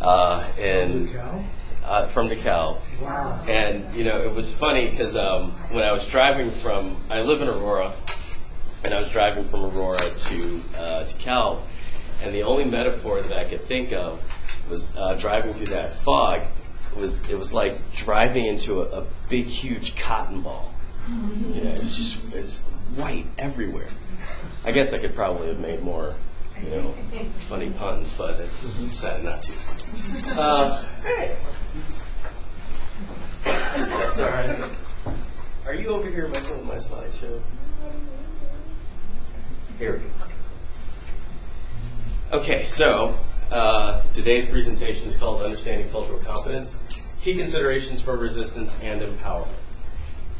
and from DeKalb. Wow. And it was funny because when I was driving I live in Aurora, and I was driving from Aurora to DeKalb, and the only metaphor that I could think of was driving through that fog. It was like driving into a big, huge cotton ball. It's white everywhere. I guess I could probably have made more, funny puns, but I decided not to. Hey. That's all right. Are you over here messing with my slideshow? Here we go. Okay, so today's presentation is called Understanding Cultural Competence, Key Considerations for Resistance and Empowerment.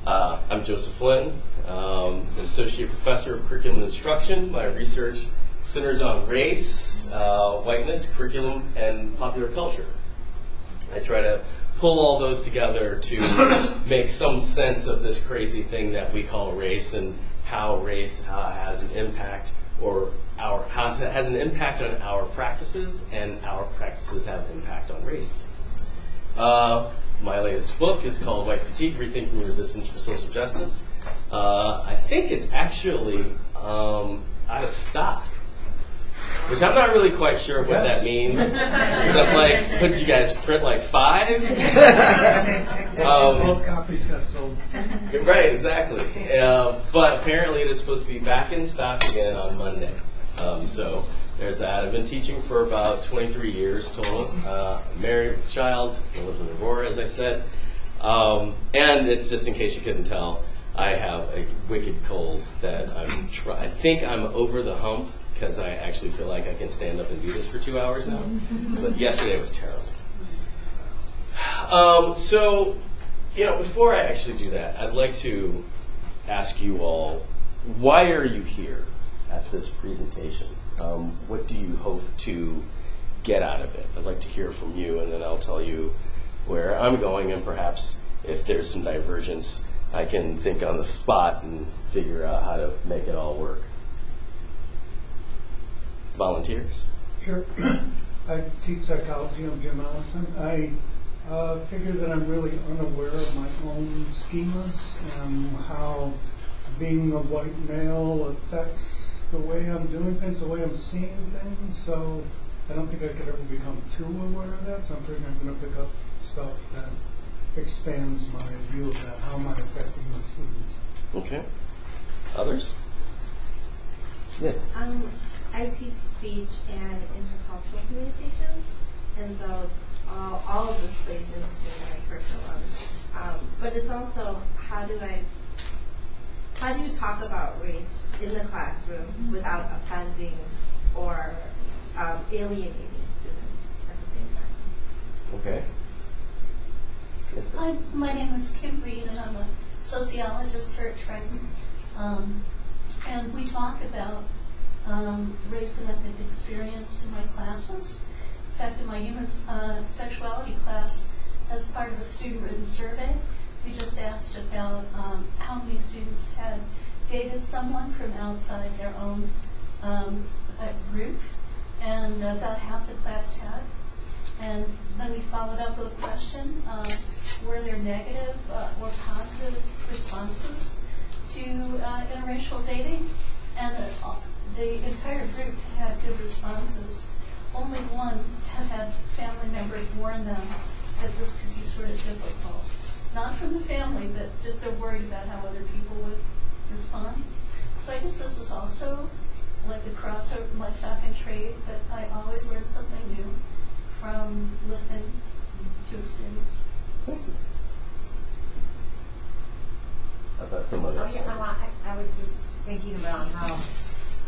I'm Joseph Flynn, an Associate Professor of Curriculum Instruction. My research centers on race, whiteness, curriculum, and popular culture. I try to pull all those together to make some sense of this crazy thing that we call race and how race has an impact has an impact on our practices, and our practices have an impact on race. My latest book is called White Fatigue, Rethinking Resistance for Social Justice. I think it's actually out of stock, which I'm not really quite sure what that means. Because I'm like, what did you guys print, like 5? Both copies got sold. Right, exactly. But apparently it is supposed to be back in stock again on Monday. So there's that. I've been teaching for about 23 years total. I'm married with a child. I live in Aurora, as I said. And it's just in case you couldn't tell, I have a wicked cold that I think I'm over the hump, because I actually feel like I can stand up and do this for 2 hours now. But yesterday was terrible. So, before I actually do that, I'd like to ask you all, why are you here at this presentation? What do you hope to get out of it? I'd like to hear from you, and then I'll tell you where I'm going, and perhaps if there's some divergence, I can think on the spot and figure out how to make it all work. Volunteers? Sure. I teach psychology. I'm Jim Allison. I figure that I'm really unaware of my own schemas and how being a white male affects the way I'm doing things, the way I'm seeing things. So I don't think I could ever become too aware of that. So I'm figuring I'm going to pick up stuff that expands my view of that. How am I affecting my students? Okay. Others? Yes. I teach speech and intercultural communications, and so all of this plays into my curriculum. But it's also how do you talk about race in the classroom without offending or alienating students at the same time? Okay. Yes, Hi, my name is Kim Reed, and I'm a sociologist here at Triton. And we talk about race and ethnic experience in my classes. In fact, in my human sexuality class, as part of a student-written survey, we just asked about how many students had dated someone from outside their own group, and about half the class had. And then we followed up with a question, were there negative or positive responses to interracial dating? And the entire group had good responses. Only one had family members warn them that this could be sort of difficult. Not from the family, but just they're worried about how other people would respond. So I guess this is also like a crossover, my second trait, that I always learn something new from listening to experience. I thought somebody else. I was just thinking about how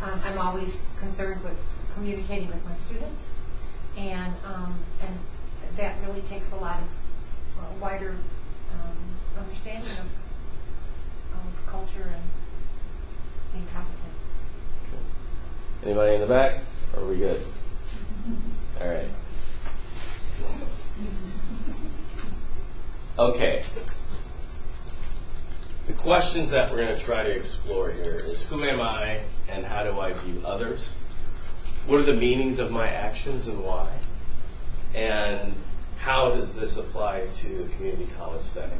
I'm always concerned with communicating with my students, and that really takes a lot of wider understanding of culture and being competent. Okay. Anybody in the back? Or are we good? All right. Okay. The questions that we're going to try to explore here is, who am I and how do I view others? What are the meanings of my actions and why? and how does this apply to a community college setting?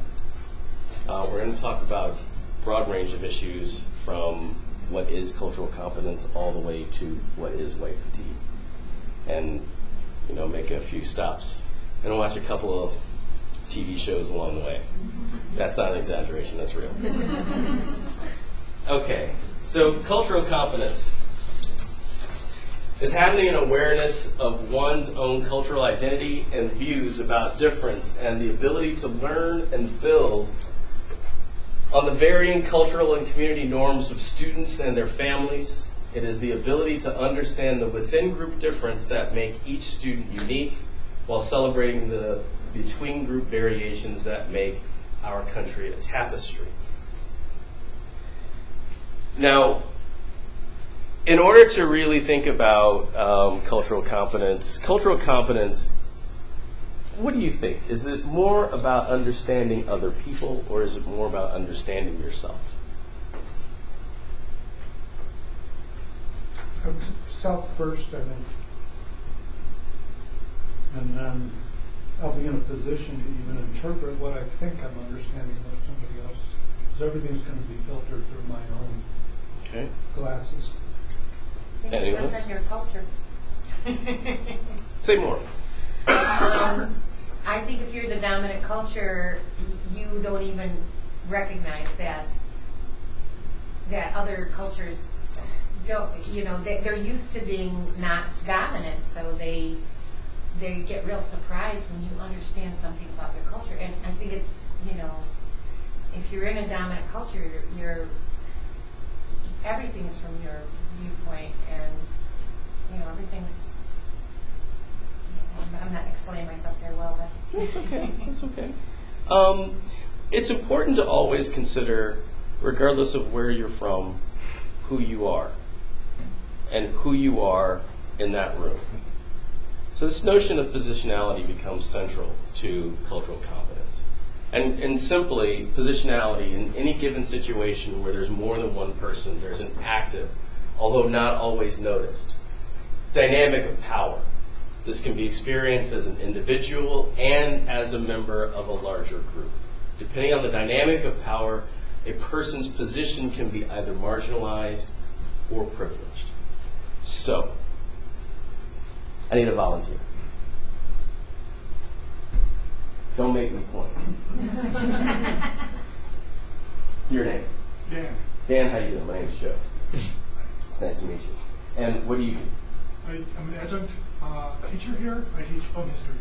We're going to talk about a broad range of issues from what is cultural competence all the way to what is white fatigue. And, make a few stops and watch a couple of TV shows along the way. That's not an exaggeration, that's real. Okay, so cultural competence is having an awareness of one's own cultural identity and views about difference and the ability to learn and build on the varying cultural and community norms of students and their families. It is the ability to understand the within-group difference that make each student unique while celebrating the between-group variations that make our country a tapestry. Now, in order to really think about cultural competence, what do you think? Is it more about understanding other people, or is it more about understanding yourself? Self first, I think. And then I'll be in a position to even interpret what I think I'm understanding about somebody else. Because everything's going to be filtered through my own glasses. I think it depends on your culture. Say more. I think if you're the dominant culture, you don't even recognize that other cultures don't, they're used to being not dominant, so they get real surprised when you understand something about their culture. And I think it's, if you're in a dominant culture, everything's from your viewpoint, and everything's. I'm not explaining myself very well, but That's okay. That's okay. It's important to always consider, regardless of where you're from, who you are, and who you are in that room. So this notion of positionality becomes central to cultural competence. And simply, positionality in any given situation where there's more than one person, there's an active, although not always noticed, dynamic of power. This can be experienced as an individual and as a member of a larger group. Depending on the dynamic of power, a person's position can be either marginalized or privileged. So, I need a volunteer. Don't make me point. Your name? Dan. Dan, how you doing? My name's Joe. It's nice to meet you. And what do you do? I'm an adjunct teacher here. I teach film history.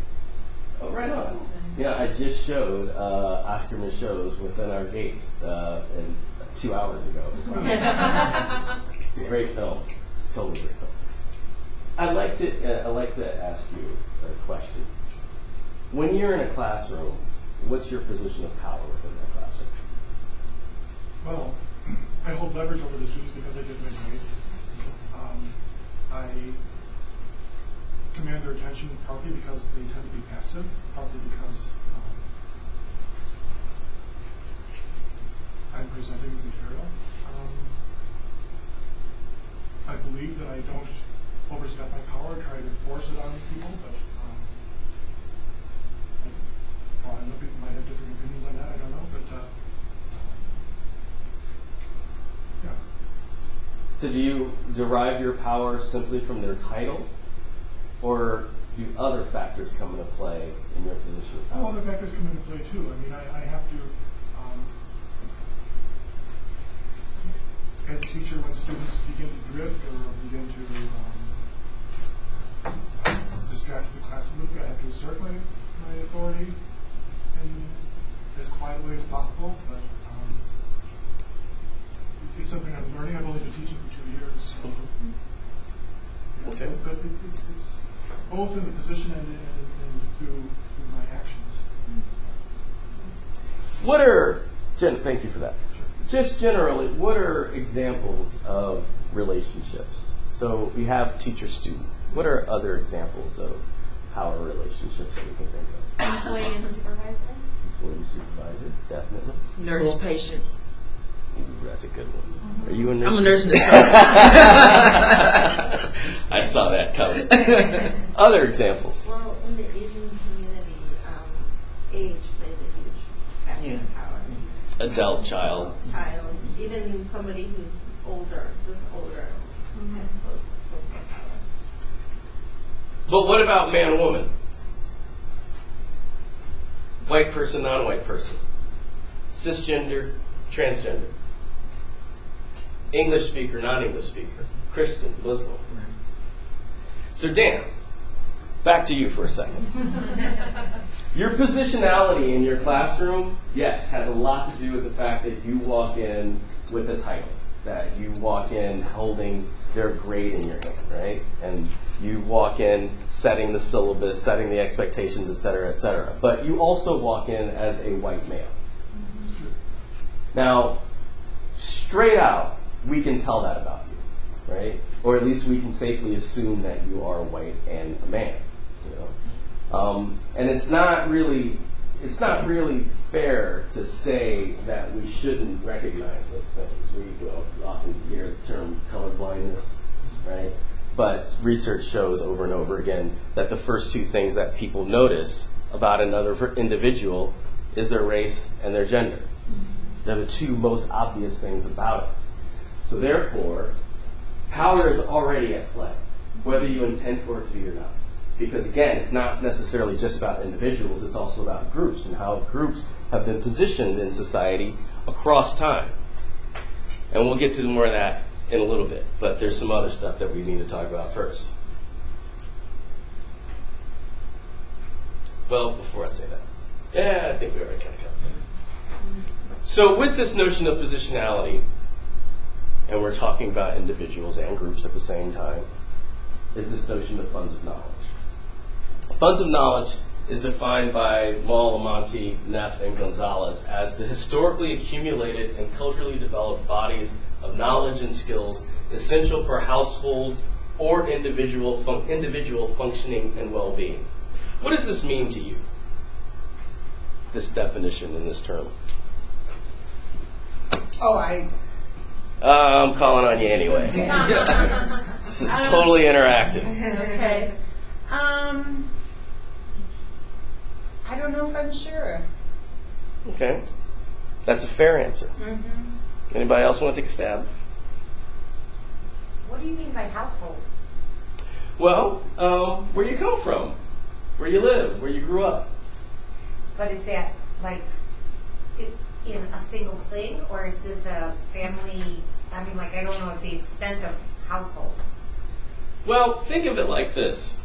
Oh, right on. Yeah, I just showed Oscar shows within our gates 2 hours ago. It's a great film. Totally great film. I'd like to ask you a question. When you're in a classroom, what's your position of power within that classroom? Well, I hold leverage over the students because I did my grade. I command their attention partly because they tend to be passive, partly because I'm presenting the material. I believe that I don't overstep my power, try to force it on people, but I know people might have different opinions on that, I don't know, but yeah. So do you derive your power simply from their title, or do other factors come into play in your position of power? Other factors come into play too. I mean, I have to, as a teacher, when students begin to drift or begin to distract the class a little bit, I have to assert my authority in as quiet a way as possible. But it's something I'm learning. I've only been teaching for 2 years. So, Okay. But it's both in the position and through my actions. Thank you for that. Just generally, what are examples of relationships? So we have teacher-student. What are other examples of power relationships that we can think of? Employee and supervisor. Employee supervisor, definitely. Nurse-patient. Ooh, that's a good one. Are you a nurse? I'm a nurse. I saw that coming. Other examples. Well, in the age plays a huge factor in power. Adult, child. Child, even somebody who's older, just older, and close more power. But what about man, woman? White person, non-white person. Cisgender, transgender. English speaker, non-English speaker. Christian, Muslim. So Dan, back to you for a second. Your positionality in your classroom, yes, has a lot to do with the fact that you walk in with a title, that you walk in holding their grade in your hand, right? And you walk in setting the syllabus, setting the expectations, et cetera, et cetera. But you also walk in as a white male. Now, straight out, we can tell that about you, right? Or at least we can safely assume that you are white and a man, you know? And it's not really fair to say that we shouldn't recognize those things. We often hear the term colorblindness, right? But research shows over and over again that the first two things that people notice about another individual is their race and their gender. They're the two most obvious things about us. So therefore, power is already at play, whether you intend for it to be or not. Because again, it's not necessarily just about individuals, it's also about groups and how groups have been positioned in society across time. And we'll get to more of that in a little bit, but there's some other stuff that we need to talk about first. Well, before I say that, yeah, I think we already kind of covered that. So with this notion of positionality, and we're talking about individuals and groups at the same time, is this notion of funds of knowledge. Funds of knowledge is defined by Maul, Lamonti, Neff, and Gonzalez as the historically accumulated and culturally developed bodies of knowledge and skills essential for household or individual functioning and well-being. What does this mean to you, this definition in this term? I'm calling on you anyway. This is totally interactive. Okay. I don't know if I'm sure. Okay. That's a fair answer. Mm-hmm. Anybody else want to take a stab? What do you mean by household? Well, where you come from, where you live, where you grew up. But is that like in a single thing, or is this a family? I mean, like, I don't know the extent of household. Well, think of it like this.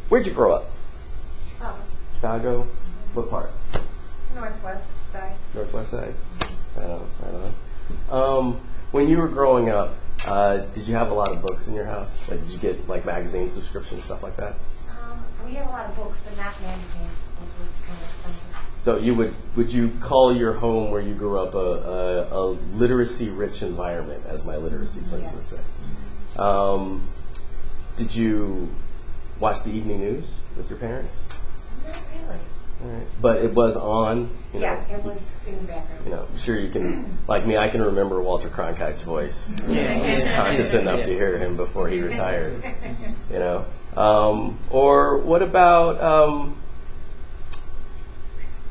Where'd you grow up? Oh, Chicago? What part? northwest side. Northwest side? Right on. When you were growing up, did you have a lot of books in your house? Like, did you get like magazine subscriptions, stuff like that? We had a lot of books, but not magazines. Those were kind of expensive. So would you call your home where you grew up a literacy-rich environment, as my literacy friends would say? Did you watch the evening news with your parents? Not really. All right. But it was on, you know. Yeah, it was in the background. You know, I'm sure you can, like me, I can remember Walter Cronkite's voice. You know, I was conscious enough to hear him before he retired. You know. Or what about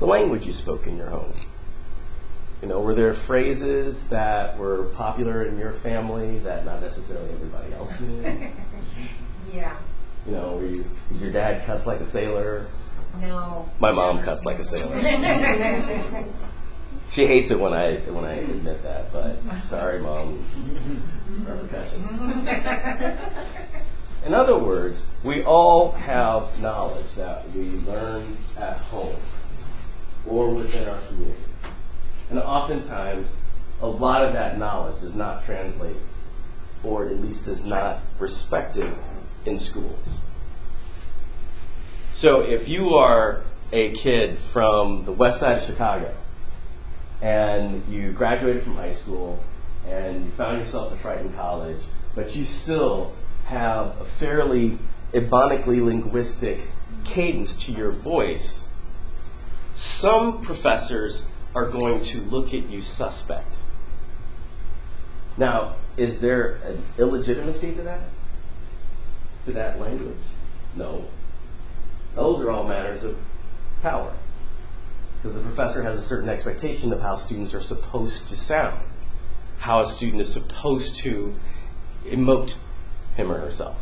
the language you spoke in your home? You know, were there phrases that were popular in your family that not necessarily everybody else knew? Yeah. You know, did your dad cuss like a sailor? No. My mom cussed like a sailor. She hates it when I admit that, but sorry, Mom. Repercussions. In other words, we all have knowledge that we learn at home or within our communities. And oftentimes, a lot of that knowledge does not translate, or at least is not respected in schools. So if you are a kid from the west side of Chicago, and you graduated from high school, and you found yourself at Triton College, but you still have a fairly ebonically linguistic cadence to your voice, some professors are going to look at you suspect. Now, is there an illegitimacy to that language? No. Those are all matters of power. Because the professor has a certain expectation of how students are supposed to sound, how a student is supposed to emote him or herself.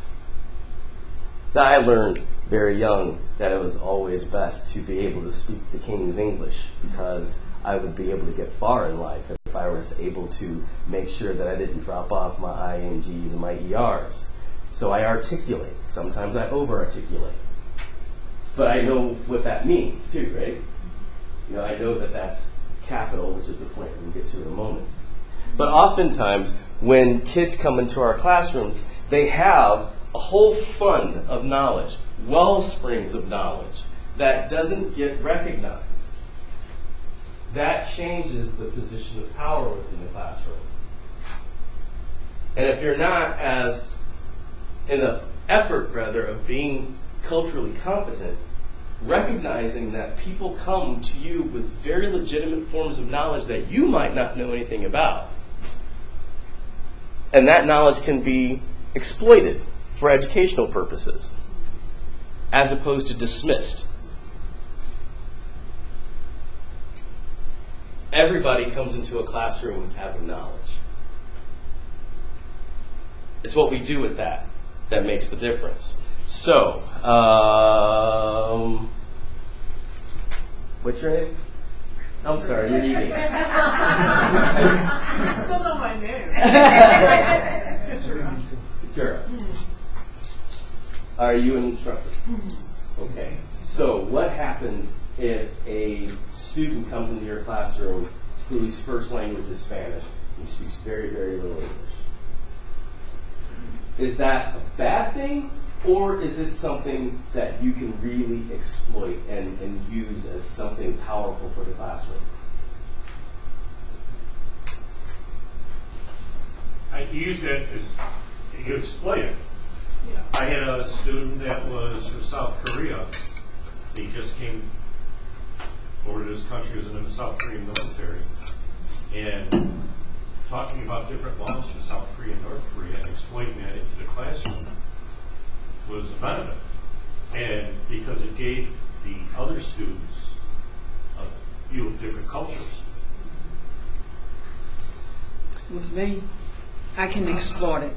So I learned very young that it was always best to be able to speak the King's English, because I would be able to get far in life if I was able to make sure that I didn't drop off my INGs and my ERs. So I articulate. Sometimes I over-articulate. But I know what that means too, right? You know, I know that that's capital, which is the point we'll get to in a moment. But oftentimes, when kids come into our classrooms, they have a whole fund of knowledge, well springs of knowledge, that doesn't get recognized. That changes the position of power within the classroom. And if you're not as, in the effort rather, of being culturally competent, recognizing that people come to you with very legitimate forms of knowledge that you might not know anything about, and that knowledge can be exploited for educational purposes, as opposed to dismissed. Everybody comes into a classroom having knowledge. It's what we do with that that makes the difference. So, what's your name? I'm sorry, you're eating. I still know my name. Sure. Are you an instructor? Okay. So what happens if a student comes into your classroom whose first language is Spanish and speaks very, very little English? Is that a bad thing, or is it something that you can really exploit and use as something powerful for the classroom? I use it as you exploit it. I had a student that was from South Korea. He just came over to this country as in the South Korean military, and talking about different laws from South Korea and North Korea and exploiting that into the classroom was a benefit. And because it gave the other students a view of different cultures. With me, I can exploit it.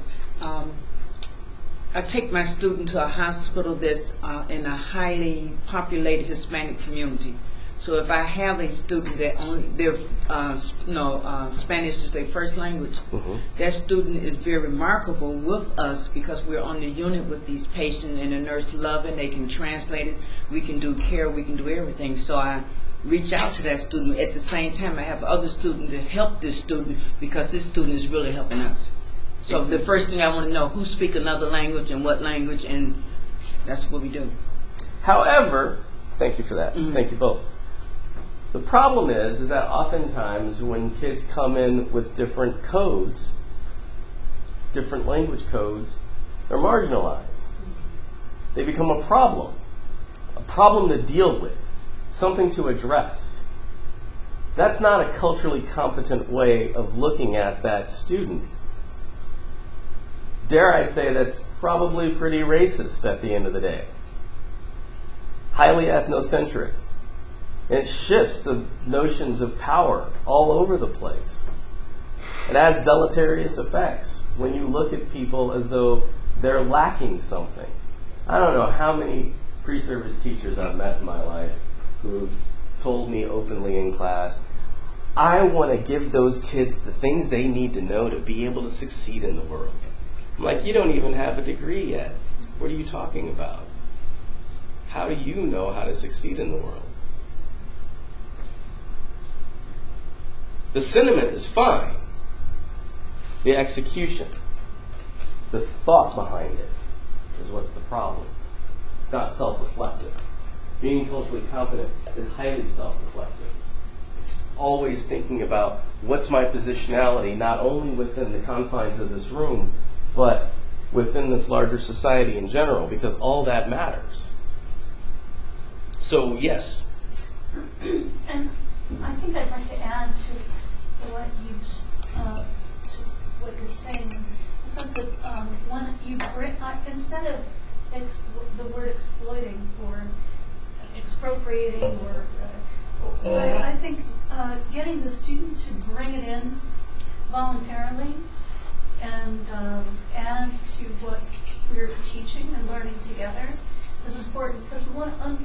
I take my student to a hospital that's in a highly populated Hispanic community. So if I have a student that Spanish is their first language, that student is very remarkable with us because we're on the unit with these patients, and the nurse love it. They can translate it. We can do care. We can do everything. So I reach out to that student. At the same time, I have other students to help this student because this student is really helping us. So the first thing I want to know, who speak another language and what language, and that's what we do. However, thank you for that. Thank you both. The problem is that oftentimes when kids come in with different codes, different language codes, they're marginalized. They become a problem to deal with, something to address. That's not a culturally competent way of looking at that student. Dare I say that's probably pretty racist at the end of the day. Highly ethnocentric. It shifts the notions of power all over the place. It has deleterious effects when you look at people as though they're lacking something. I don't know how many pre-service teachers I've met in my life who've told me openly in class, I want to give those kids the things they need to know to be able to succeed in the world. I'm like, you don't even have a degree yet. What are you talking about? How do you know how to succeed in the world? The sentiment is fine. The execution, the thought behind it, is what's the problem. It's not self-reflective. Being culturally competent is highly self-reflective. It's always thinking about what's my positionality, not only within the confines of this room, but within this larger society in general, because all that matters. So, yes. And I think I'd like to add to what you're saying, in the sense that instead of the word exploiting or expropriating or I think getting the student to bring it in voluntarily and add to what we're teaching and learning together is important because we want to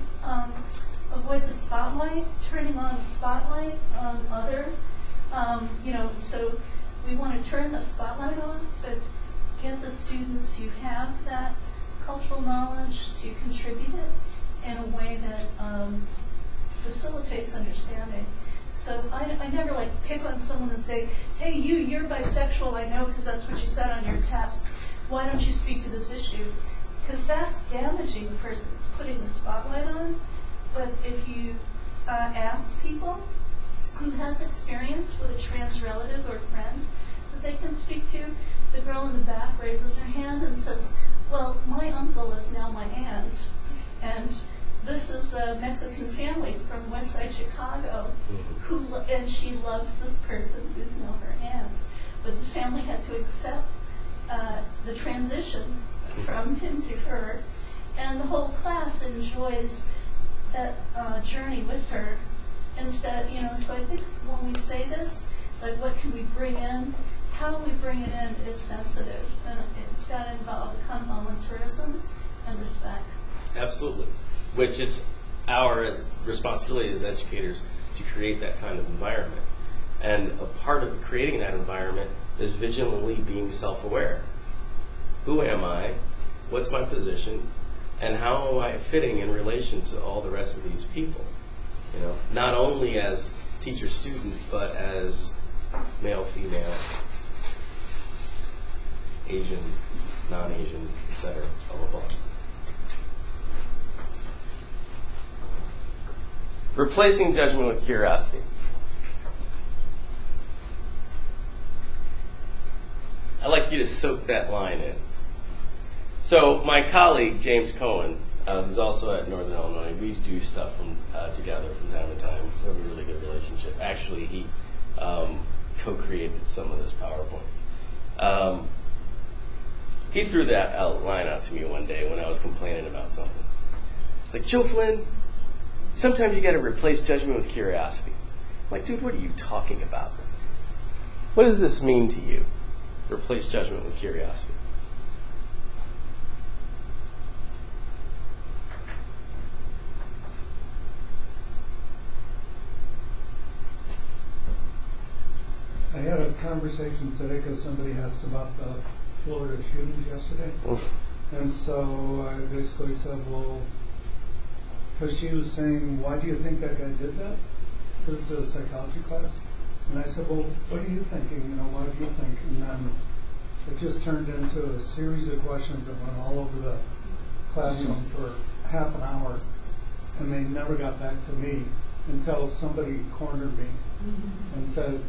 avoid the spotlight, turning on the spotlight on other, so we want to turn the spotlight on, but get the students who have that cultural knowledge to contribute it in a way that facilitates understanding. So I never pick on someone and say, hey, you're bisexual, I know, because that's what you said on your test. Why don't you speak to this issue? Because that's damaging the person it's putting the spotlight on. But if you ask people who has experience with a trans relative or friend that they can speak to, the girl in the back raises her hand and says, well, my uncle is now my aunt, and this is a Mexican family from West Side Chicago, and she loves this person who's now her aunt. But the family had to accept the transition from him to her, and the whole class enjoys that journey with her. Instead, so I think when we say this, what can we bring in? How we bring it in is sensitive, and it's got to involve a kind of voluntarism and respect. Absolutely. Which it's our responsibility as educators to create that kind of environment. And a part of creating that environment is vigilantly being self-aware. Who am I? What's my position? And how am I fitting in relation to all the rest of these people? Not only as teacher-student, but as male, female, Asian, non-Asian, etc., blah, blah, blah. Replacing judgment with curiosity. I'd like you to soak that line in. So my colleague, James Cohen, who's also at Northern Illinois, we do stuff together from time to time. We have a really good relationship. Actually, he co-created some of this PowerPoint. He threw that line out to me one day when I was complaining about something. It's like, Joe Flynn, sometimes you got to replace judgment with curiosity. I'm like, dude, what are you talking about? What does this mean to you? Replace judgment with curiosity. I had a conversation today because somebody asked about the Florida shootings yesterday. And so I basically said, well, because she was saying, why do you think that guy did that? Because it's a psychology class. And I said, well, what are you thinking? Why do you think? And then it just turned into a series of questions that went all over the classroom for half an hour. And they never got back to me until somebody cornered me and said,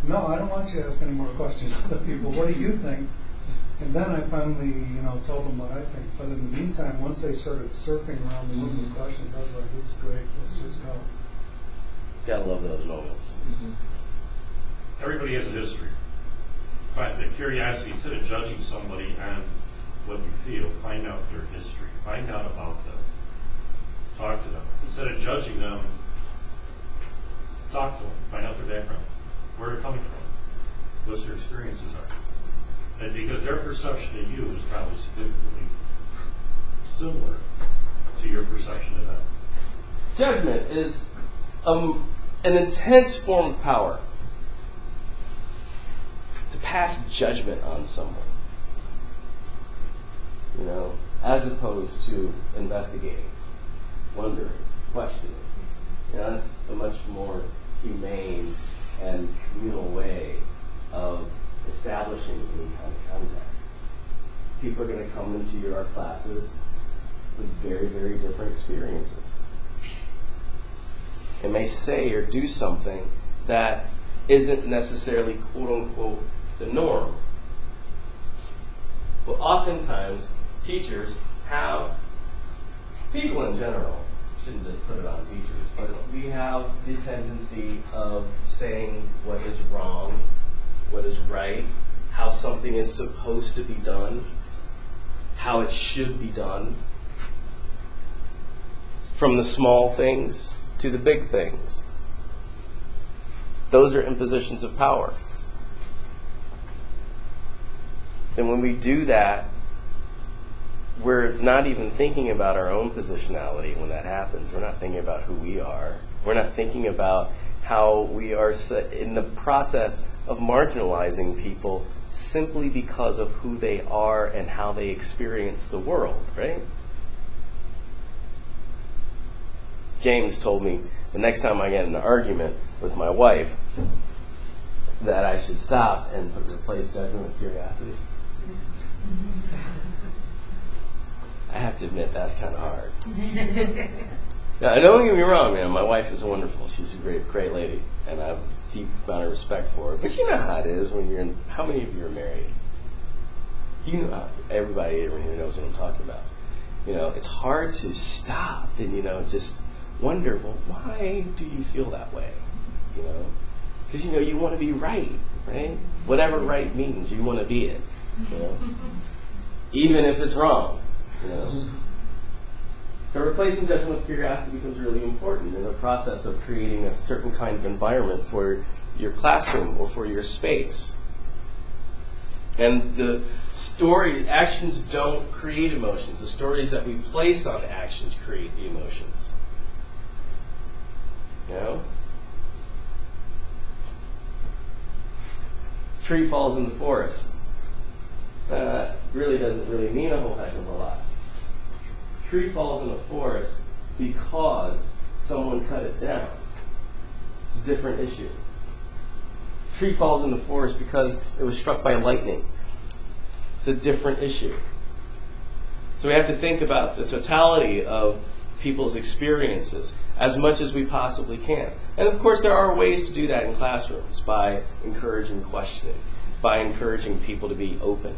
no, I don't want you to ask any more questions of the people. What do you think? And then I finally, told them what I think. But in the meantime, once they started surfing around the room with questions, I was like, this is great. Let's just go. Gotta love those moments. Everybody has a history. But the curiosity, instead of judging somebody on what you feel, find out their history. Find out about them. Talk to them. Instead of judging them, talk to them. Find out their background. Where they're coming from. What their experiences are. And because their perception of you is probably significantly similar to your perception of them. Judgment is an intense form of power. To pass judgment on someone. As opposed to investigating, wondering, questioning. That's a much more humane and communal way of establishing any kind of context. People are going to come into your classes with very, very different experiences. They may say or do something that isn't necessarily quote-unquote the norm. But oftentimes, teachers have, people in general, shouldn't just put it on teachers, but we have the tendency of saying what is wrong, what is right, how something is supposed to be done. how it should be done, from the small things to the big things. Those are impositions of power. And when we do that, we're not even thinking about our own positionality when that happens. We're not thinking about who we are. We're not thinking about how we are in the process of marginalizing people simply because of who they are and how they experience the world, right? James told me the next time I get in an argument with my wife that I should stop and replace judgment with curiosity. I have to admit, that's kind of hard. Now, don't get me wrong, man. My wife is wonderful. She's a great lady, and I have a deep amount of respect for her. But you know how it is when you're in. How many of you are married? You know, everybody here knows what I'm talking about. You know, it's hard to stop and just wonder, well, why do you feel that way? Because you want to be right? Whatever right means, you want to be it. Even if it's wrong. So replacing judgment with curiosity becomes really important in the process of creating a certain kind of environment for your classroom or for your space. And the actions don't create emotions. The stories that we place on actions create the emotions. Tree falls in the forest. Really doesn't really mean a whole heck of a lot. Tree falls in the forest because someone cut it down. It's a different issue. Tree falls in the forest because it was struck by lightning. It's a different issue. So we have to think about the totality of people's experiences as much as we possibly can. And of course there are ways to do that in classrooms by encouraging questioning, by encouraging people to be open.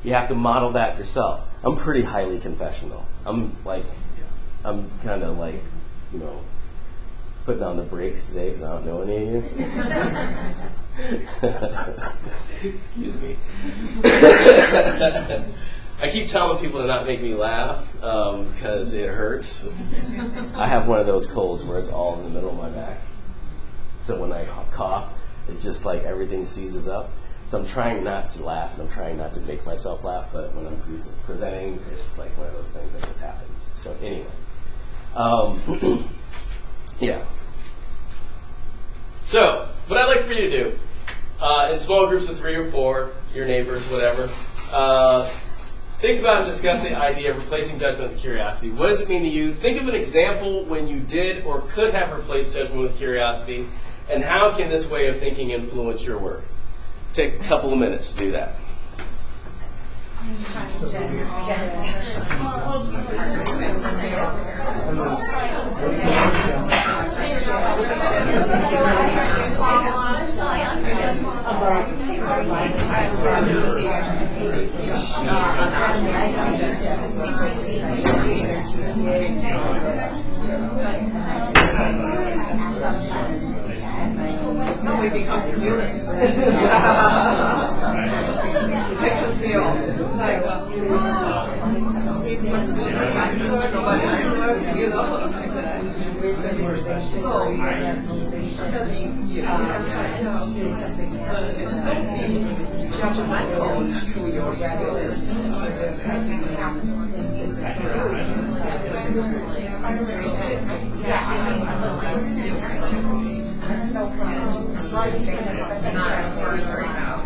You have to model that yourself. I'm pretty highly confessional. I'm kind of like, putting on the brakes today because I don't know any of you. Excuse me. I keep telling people to not make me laugh because it hurts. I have one of those colds where it's all in the middle of my back. So when I cough, it's just like everything seizes up. So I'm trying not to laugh, and I'm trying not to make myself laugh, but when I'm presenting, it's like one of those things that just happens. So anyway. Yeah. So, what I'd like for you to do, in small groups of 3 or 4, your neighbors, whatever, think about and discuss the idea of replacing judgment with curiosity. What does it mean to you? Think of an example when you did or could have replaced judgment with curiosity, and how can this way of thinking influence your work? Take a couple of minutes to do that. No, we become students. Make them feel like, he's my student, I serve, nobody I serve, like that. So, that means, it's not being judgmental to your students. I'm so proud. Not as hard right now.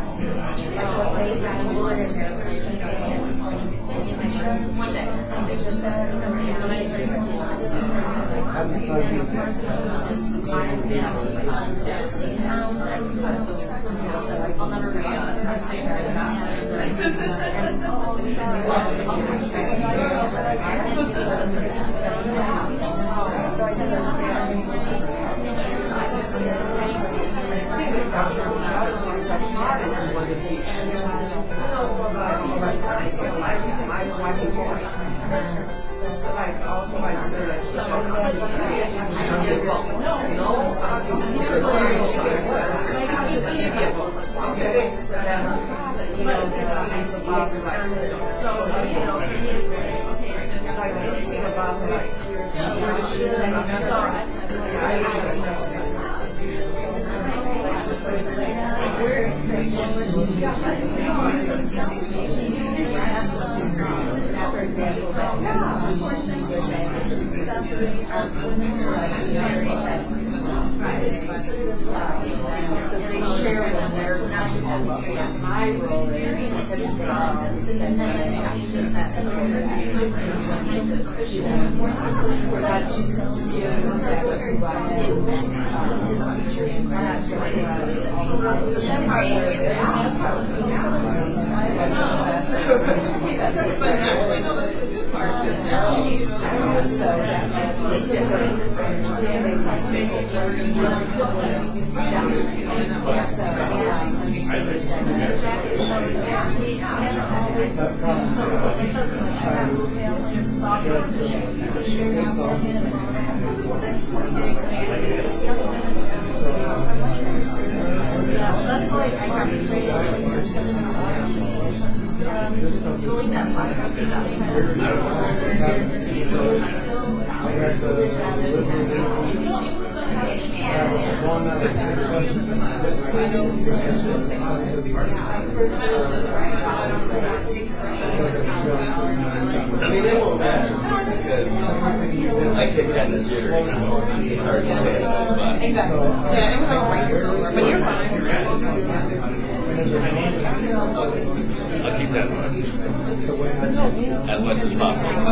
One day. I'll never forget. My role It won't matter because I kick that in the jitter, so it's hard to stay in that spot. Exactly. Yeah, it can go right here somewhere, but you're fine. I'll keep that in mind. As much as possible.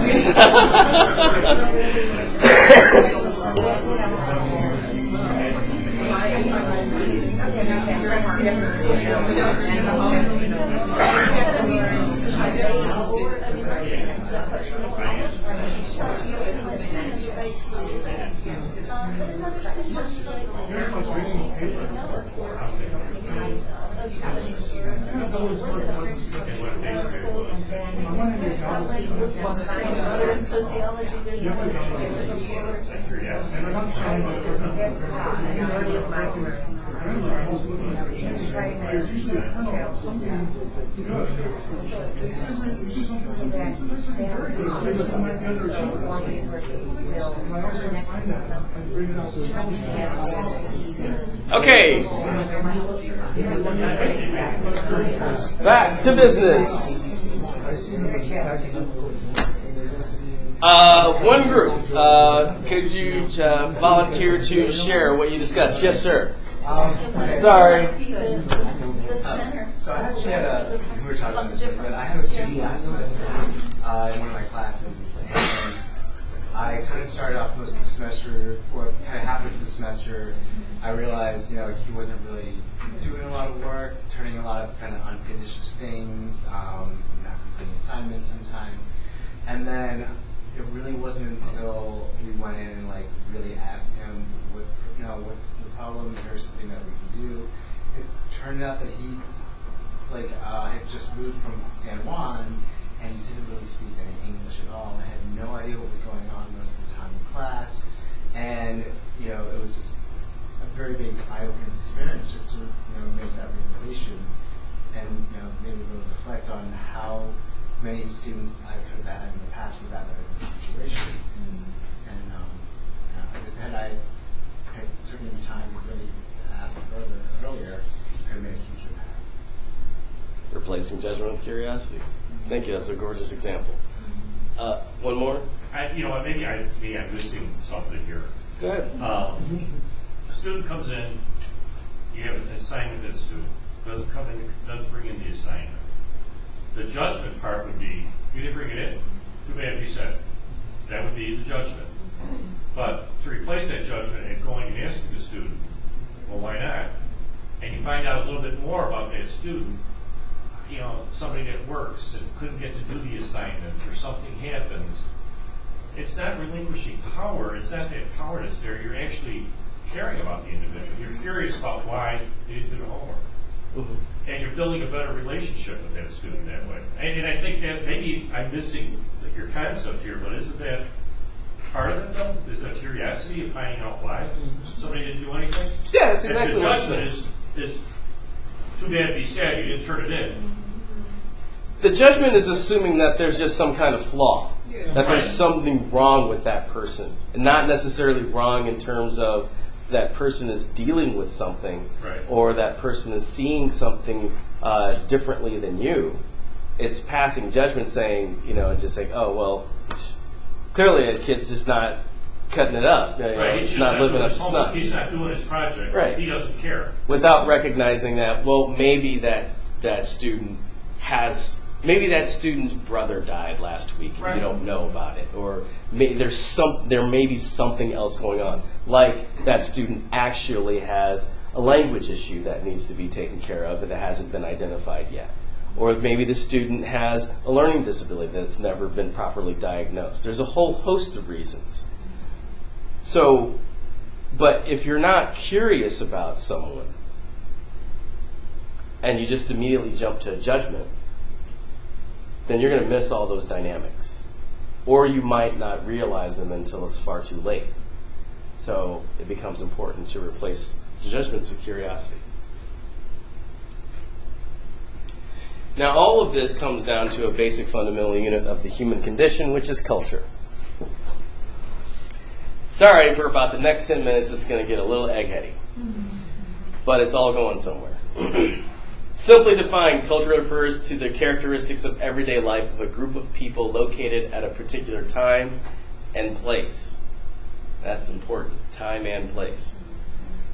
Sociology, Okay. Back to business. One group. Could you volunteer to share what you discussed? Yes, sir. Sorry. the center. So I actually had we were talking about this, but I had a student last semester in one of my classes, and I kind of started off most of the semester, or kind of halfway through the semester, I realized, he wasn't really doing a lot of work, turning a lot of kind of unfinished things, not completing assignments on time, and then it really wasn't until we went in and really asked him, what's the problem? Is there something that we can do? It turned out that he had just moved from San Juan, and he didn't really speak any English at all. I had no idea what was going on most of the time in class, and it was just a very big eye-opening experience just to make that realization, and made me really reflect on how many students I could have had in the past with that situation. And I just took me time to really ask earlier, could have made a huge impact. Replacing judgment with curiosity. Thank you. That's a gorgeous example. One more? Maybe I'm missing something here. Go ahead. A student comes in, you have an assignment that's due, doesn't bring in the assignment. The judgment part would be, you didn't bring it in, too bad, you said. That would be the judgment. But to replace that judgment and going and asking the student, well, why not? And you find out a little bit more about that student, somebody that works and couldn't get to do the assignment or something happens. It's not relinquishing power. It's not that power that's there. You're actually caring about the individual. You're curious about why they didn't do the homework. Mm-hmm. And you're building a better relationship with that student that way. And I think that maybe I'm missing your concept here, but isn't that part of it, though? Is that curiosity of finding out why somebody didn't do anything? Yeah, that's exactly and the what judgment is too bad to be sad you didn't turn it in. The judgment is assuming that there's just some kind of flaw. That there's something wrong with that person. And not necessarily wrong in terms of that person is dealing with something, Right. or that person is seeing something differently than you. It's passing judgment saying, just saying, oh, well, clearly that kid's just not cutting it up. Right, he's It's just not living doing up to his homework. snuff. He's not doing his project. Right. He doesn't care. Without recognizing that, well, maybe that student maybe that student's brother died last week and you don't know about it, or there may be something else going on, like that student actually has a language issue that needs to be taken care of and that hasn't been identified yet, or maybe the student has a learning disability that's never been properly diagnosed. There's a whole host of reasons. So, but if you're not curious about someone and you just immediately jump to judgment, then you're going to miss all those dynamics. Or you might not realize them until it's far too late. So it becomes important to replace judgments with curiosity. Now, all of this comes down to a basic fundamental unit of the human condition, which is culture. Sorry, for about the next 10 minutes, it's going to get a little eggheady. But it's all going somewhere. Simply defined, culture refers to the characteristics of everyday life of a group of people located at a particular time and place. That's important, time and place.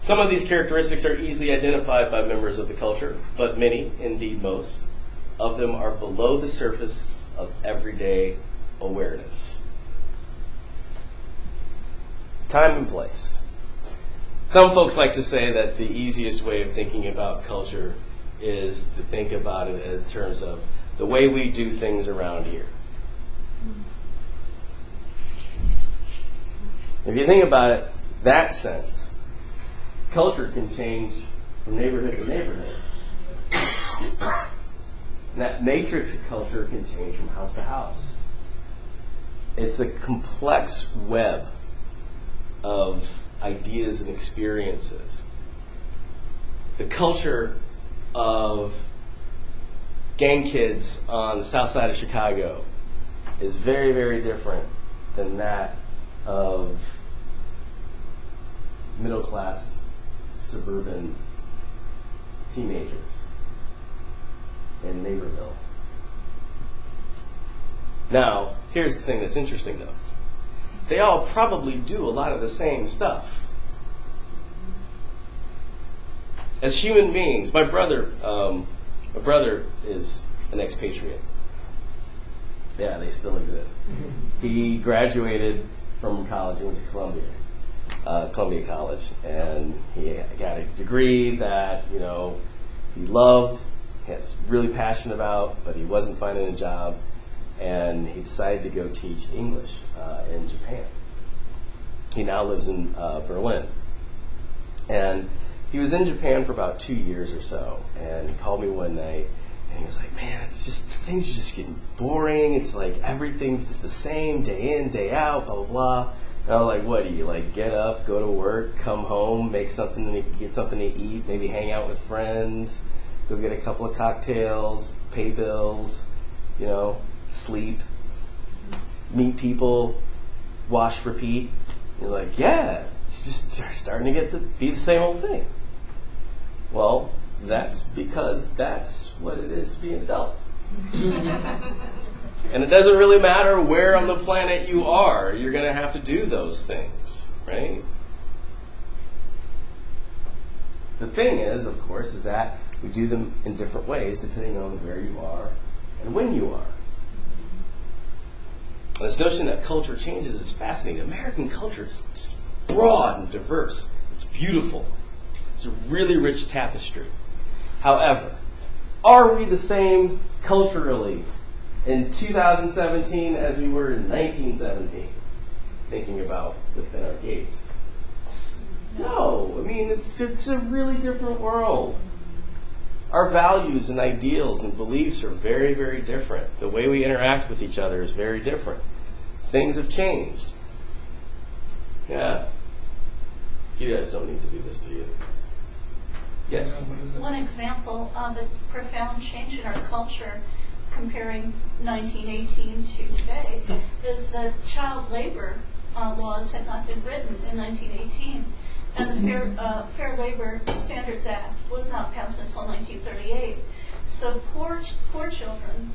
Some of these characteristics are easily identified by members of the culture, but many, indeed most, of them are below the surface of everyday awareness. Time and place. Some folks like to say that the easiest way of thinking about culture is to think about it in terms of the way we do things around here. If you think about it, that sense, culture can change from neighborhood to neighborhood. And that matrix of culture can change from house to house. It's a complex web of ideas and experiences. The culture of gang kids on the south side of Chicago is very, very different than that of middle-class suburban teenagers in Naperville. Now, here's the thing that's interesting, though. They all probably do a lot of the same stuff. As human beings, my brother is an expatriate. Yeah, they still exist. He graduated from college. He went to Columbia College, and he got a degree that he loved, he's really passionate about, but he wasn't finding a job, and he decided to go teach English in Japan. He now lives in Berlin, and he was in Japan for about 2 years or so, and he called me one night, and he was like, man, things are just getting boring. It's like everything's just the same, day in, day out, blah, blah, blah. And I was like, what do you, get up, go to work, come home, get something to eat, maybe hang out with friends, go get a couple of cocktails, pay bills, sleep, meet people, wash, repeat. He's like, yeah, it's just starting to be the same old thing. Well, that's because that's what it is to be an adult. And it doesn't really matter where on the planet you are, you're going to have to do those things, right? The thing is, of course, is that we do them in different ways depending on where you are and when you are. This notion that culture changes is fascinating. American culture is just broad and diverse. It's beautiful. It's a really rich tapestry. However, are we the same culturally in 2017 as we were in 1917? Thinking about within our gates. No, it's a really different world. Our values and ideals and beliefs are very, very different. The way we interact with each other is very different. Things have changed. Yeah. You guys don't need to do this, do you? Yes. One example of a profound change in our culture comparing 1918 to today is that child labor laws had not been written in 1918, and the Fair Labor Standards Act was not passed until 1938. So poor children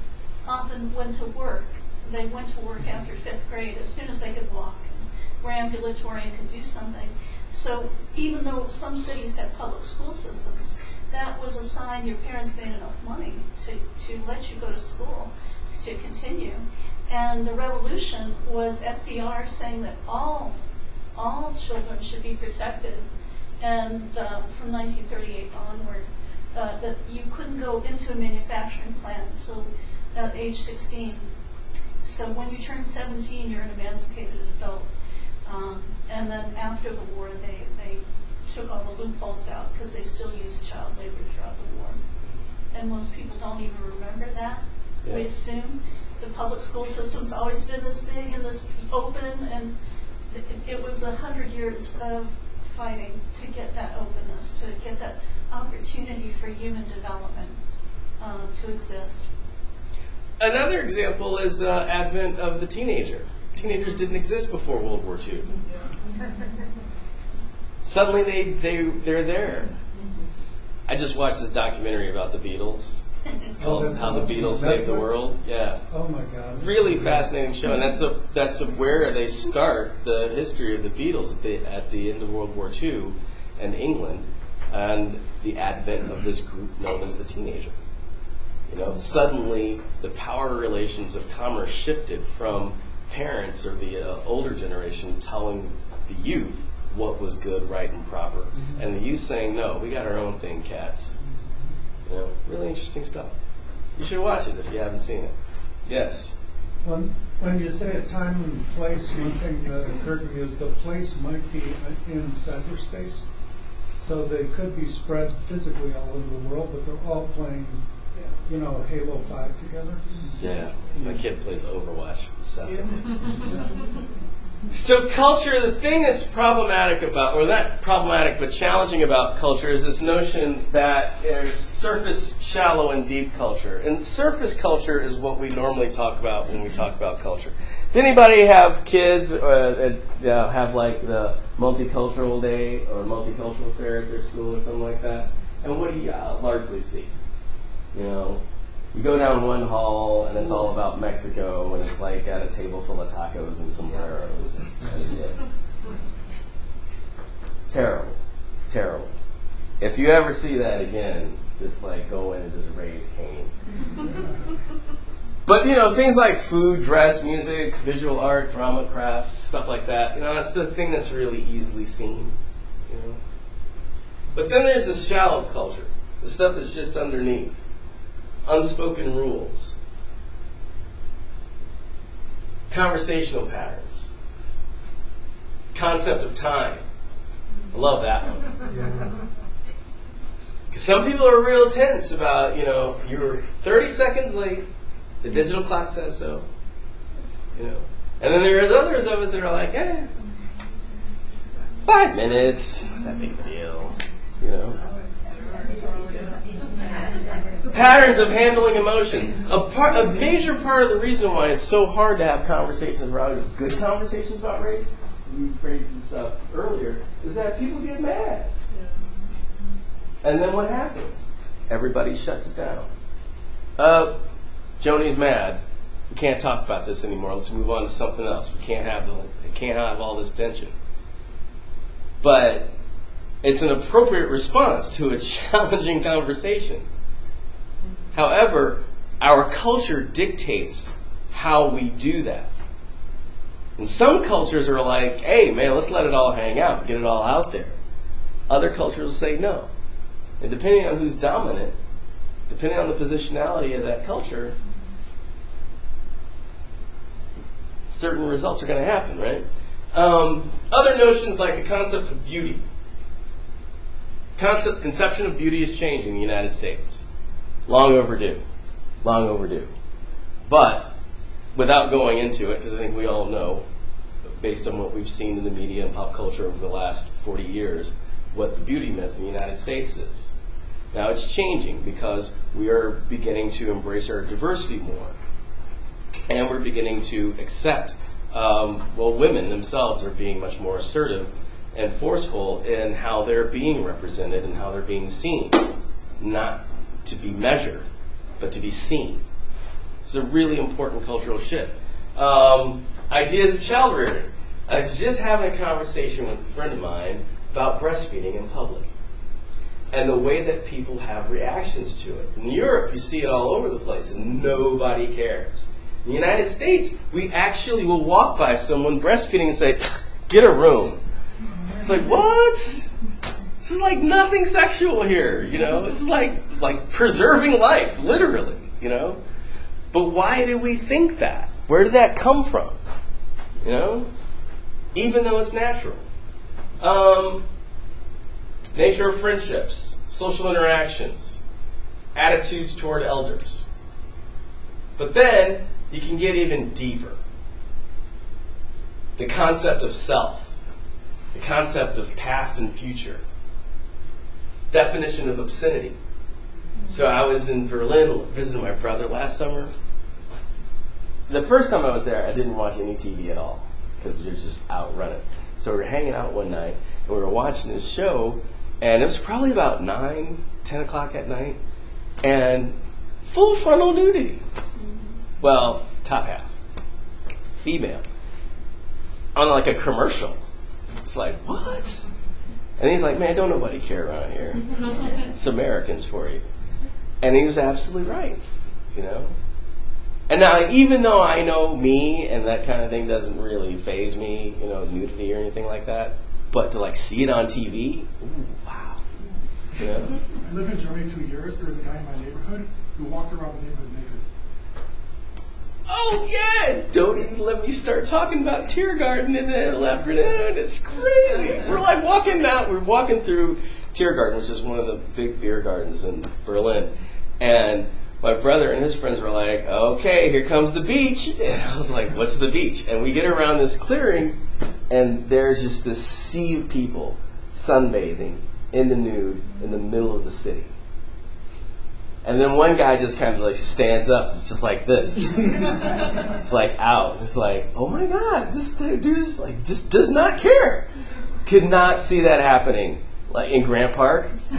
often went to work. They went to work after 5th grade as soon as they could walk and were ambulatory and could do something. So even though some cities had public school systems, that was a sign your parents made enough money to let you go to school, to continue. And the revolution was FDR saying that all children should be protected. And from 1938 onward, that you couldn't go into a manufacturing plant until age 16. So when you turn 17, you're an emancipated adult. And then after the war, they took all the loopholes out because they still used child labor throughout the war. And most people don't even remember that. Yeah. We assume the public school system's always been this big and this open, and it was 100 years of fighting to get that openness, to get that opportunity for human development to exist. Another example is the advent of the teenager. Teenagers didn't exist before World War II. Suddenly they're there. I just watched this documentary about the Beatles. It's called How the Beatles Saved the World. Yeah. Oh my God. Really fascinating show, and that's where they start the history of the Beatles at the end of World War II in England, and the advent of this group known as the teenager. Suddenly the power relations of commerce shifted from parents or the older generation telling the youth what was good, right, and proper, and the youth saying, "No, we got our own thing, cats." Really interesting stuff. You should watch it if you haven't seen it. Yes. When you say a time and place, one thing that occurred to me is the place might be in cyberspace, so they could be spread physically all over the world, but they're all playing, Halo 5 together. Yeah, my kid plays Overwatch incessantly. So culture, the thing that's problematic about, or not problematic, but challenging about culture is this notion that there's surface, shallow, and deep culture. And surface culture is what we normally talk about when we talk about culture. Does anybody have kids that have like the multicultural day or multicultural fair at their school or something like that? And what do you largely see? You go down one hall and it's all about Mexico, and it's like at a table full of tacos and sombreros. That's it. Terrible. Terrible. If you ever see that again, just like go in and just raise Cain. But things like food, dress, music, visual art, drama, crafts, stuff like that, that's the thing that's really easily seen. But then there's this shallow culture, the stuff that's just underneath. Unspoken rules, conversational patterns, concept of time. I love that one. Yeah. Because some people are real tense about, you're 30 seconds late, the digital clock says so, And then there's others of us that are like, 5 minutes, not that big a deal, Patterns of handling emotions. A major part of the reason why it's so hard to have conversations around good conversations about race, we raised this up earlier, is that people get mad. And then what happens? Everybody shuts it down. Joni's mad. We can't talk about this anymore. Let's move on to something else. We can't have all this tension. But it's an appropriate response to a challenging conversation. However, our culture dictates how we do that. And some cultures are like, hey, man, let's let it all hang out, get it all out there. Other cultures will say no. And depending on who's dominant, depending on the positionality of that culture, certain results are going to happen, right? Other notions like the concept of beauty. Conception of beauty is changing in the United States. Long overdue. Long overdue. But without going into it, because I think we all know, based on what we've seen in the media and pop culture over the last 40 years, what the beauty myth in the United States is. Now it's changing because we are beginning to embrace our diversity more. And we're beginning to accept well, women themselves are being much more assertive and forceful in how they're being represented and how they're being seen. Not to be measured, but to be seen. It's a really important cultural shift. Ideas of child rearing. I was just having a conversation with a friend of mine about breastfeeding in public and the way that people have reactions to it. In Europe, you see it all over the place and nobody cares. In the United States, we actually will walk by someone breastfeeding and say, get a room. It's like, what? This is like nothing sexual here, you know? This is like preserving life, literally, you know? But why do we think that? Where did that come from? You know? Even though it's natural. Nature of friendships, social interactions, attitudes toward elders. But then you can get even deeper. The concept of self, the concept of past and future, definition of obscenity. So I was in Berlin visiting my brother last summer. The first time I was there, I didn't watch any TV at all because you're just out running. So we were hanging out one night and we were watching this show, and it was probably about 9, 10 o'clock at night, and full frontal nudity. Well, top half. Female. On like a commercial. It's like, what? And he's like, man, don't nobody care around here. It's Americans for you. And he was absolutely right, you know? And now, even though I know me and that kind of thing doesn't really faze me, you know, nudity or anything like that, but to like see it on TV, ooh, wow. You know? I lived in Germany 2 years. There was a guy in my neighborhood who walked around the neighborhood naked. Oh yeah! Don't even let me start talking about Tiergarten and then Leopardin. It's crazy. We're like walking out. We're walking through Tiergarten, which is one of the big beer gardens in Berlin, and my brother and his friends were like, "Okay, here comes the beach." And I was like, "What's the beach?" And we get around this clearing, and there's just this sea of people sunbathing in the nude in the middle of the city. And then one guy just kind of like stands up, it's just like this. It's like out. It's like, oh my God, this dude is like just does not care. Could not see that happening, like in Grant Park. They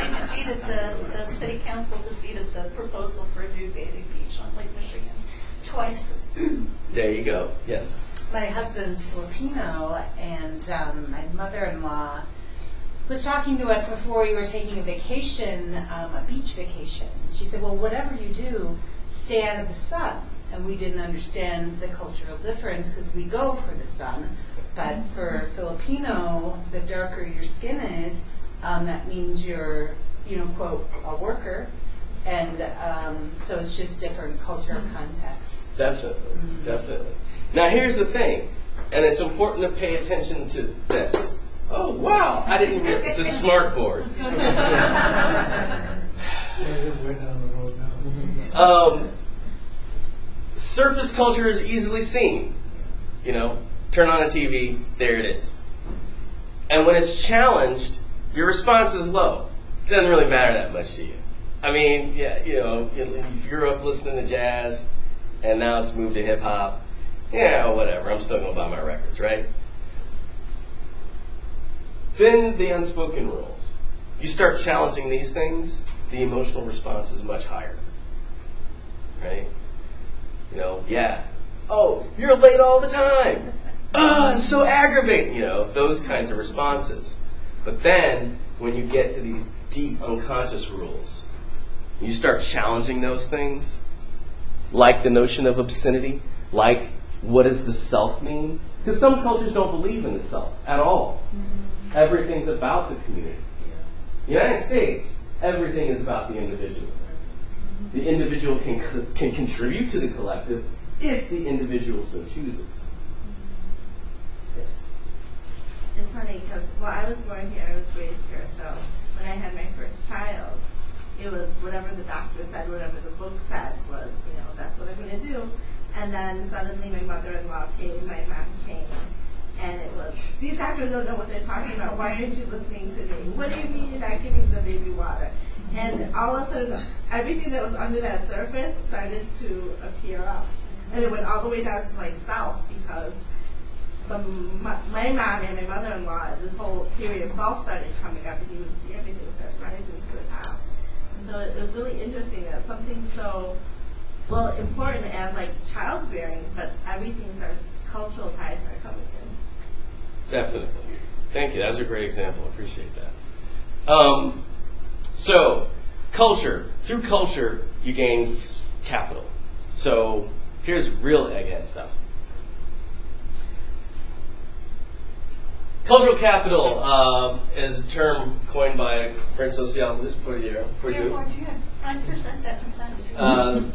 defeated the city council defeated the proposal for a nude bathing beach on Lake Michigan twice. There you go. Yes. My husband's Filipino, and my mother-in-law was talking to us before we were taking a vacation, a beach vacation. She said, well, whatever you do, stay out of the sun. And we didn't understand the cultural difference because we go for the sun. But for Filipino, the darker your skin is, that means you're, you know, quote, a worker. And so it's just different cultural contexts. Definitely, definitely. Now here's the thing, and it's important to pay attention to this. Oh, wow, I didn't realize. It's a smart board. Surface culture is easily seen. You know, turn on a TV, there it is. And when it's challenged, your response is low. It doesn't really matter that much to you. I mean, yeah, you know, if you're up listening to jazz and now it's moved to hip hop, yeah, whatever, I'm still going to buy my records, right? Then the unspoken rules. You start challenging these things, the emotional response is much higher. Right? You know, yeah. Oh, you're late all the time. It's so aggravating. You know, those kinds of responses. But then, when you get to these deep unconscious rules, you start challenging those things, like the notion of obscenity, like what does the self mean? Because some cultures don't believe in the self at all. Mm-hmm. Everything's about the community. In the United States, everything is about the individual. The individual can contribute to the collective if the individual so chooses. Yes? It's funny because, well, I was born here, I was raised here, so when I had my first child, it was whatever the doctor said, whatever the book said was, you know, that's what I'm going to do. And then suddenly my mother-in-law came, my mom came, and it was, these doctors don't know what they're talking about. Why aren't you listening to me? What do you mean you're not giving the baby water? And all of a sudden, everything that was under that surface started to appear up. And it went all the way down to like south because my mom and my mother-in-law, this whole period of salt started coming up, and you would see everything start rising to the top. And so it was really interesting that something so important as like childbearing, but everything starts, cultural ties start coming in. Definitely. Thank you. That was a great example. I appreciate that. So, culture. Through culture, you gain capital. So, here's real egghead stuff. Cultural capital is a term coined by a French sociologist for you. I present that in class.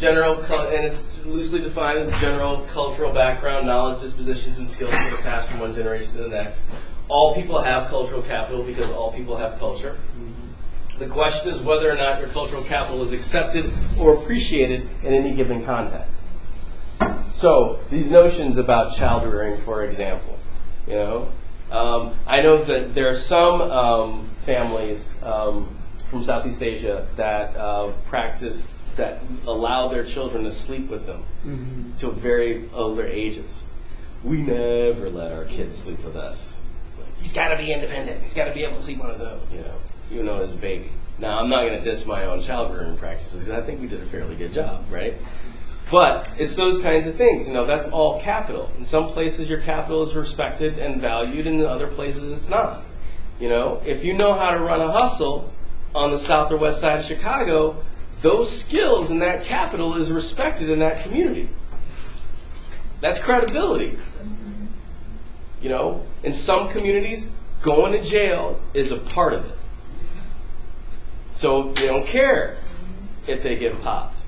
General, and it's loosely defined as general cultural background, knowledge, dispositions, and skills that are passed from one generation to the next. All people have cultural capital because all people have culture. The question is whether or not your cultural capital is accepted or appreciated in any given context. So, these notions about child rearing, for example, I know that there are some families from Southeast Asia that that allow their children to sleep with them to very older ages. We never let our kids sleep with us. He's got to be independent. He's got to be able to sleep on his own, even though he's a baby. Now, I'm not going to diss my own child rearing practices because I think we did a fairly good job, right? But it's those kinds of things. That's all capital. In some places, your capital is respected and valued, and in other places, it's not. If you know how to run a hustle on the south or west side of Chicago, those skills and that capital is respected in that community. That's credibility. In some communities, going to jail is a part of it. So they don't care if they get popped.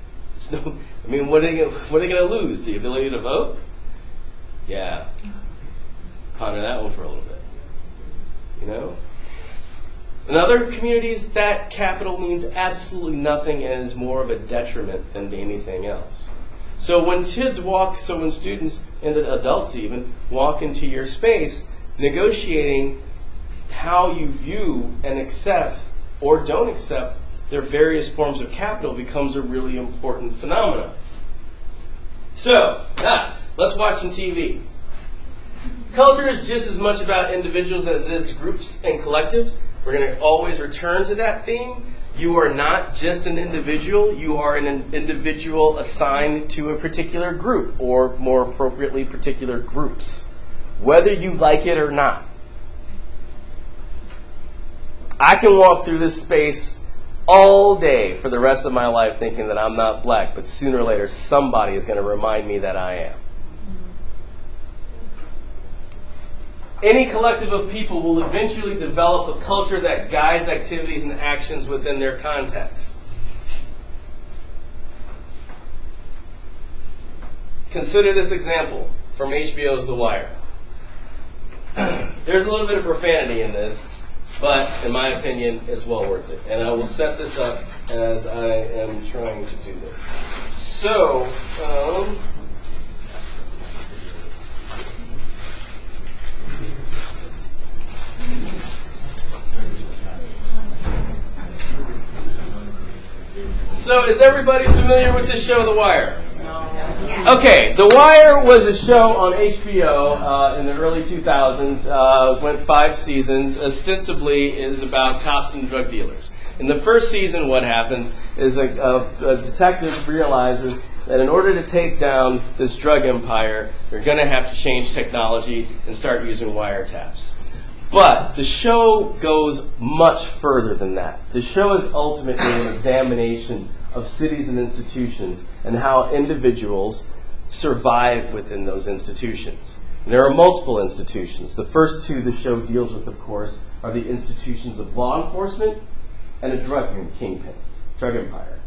What are they going to lose? The ability to vote? Yeah. Ponder that one for a little bit. In other communities, that capital means absolutely nothing and is more of a detriment than anything else. So when students and adults even walk into your space, negotiating how you view and accept or don't accept their various forms of capital becomes a really important phenomenon. So, let's watch some TV. Culture is just as much about individuals as it is groups and collectives. We're going to always return to that theme. You are not just an individual. You are an individual assigned to a particular group, or more appropriately, particular groups, whether you like it or not. I can walk through this space all day for the rest of my life thinking that I'm not black, but sooner or later somebody is going to remind me that I am. Any collective of people will eventually develop a culture that guides activities and actions within their context. Consider this example from HBO's The Wire. There's a little bit of profanity in this, but in my opinion, it's well worth it. And I will set this up as I am trying to do this. So, is everybody familiar with this show, The Wire? Okay, The Wire was a show on HBO in the early 2000s. Went 5 seasons. Ostensibly is about cops and drug dealers. In the first season, what happens is a detective realizes that in order to take down this drug empire, they're going to have to change technology and start using wiretaps. But the show goes much further than that. The show is ultimately an examination of cities and institutions and how individuals survive within those institutions. And there are multiple institutions. The first 2 the show deals with, of course, are the institutions of law enforcement and a drug kingpin, drug empire.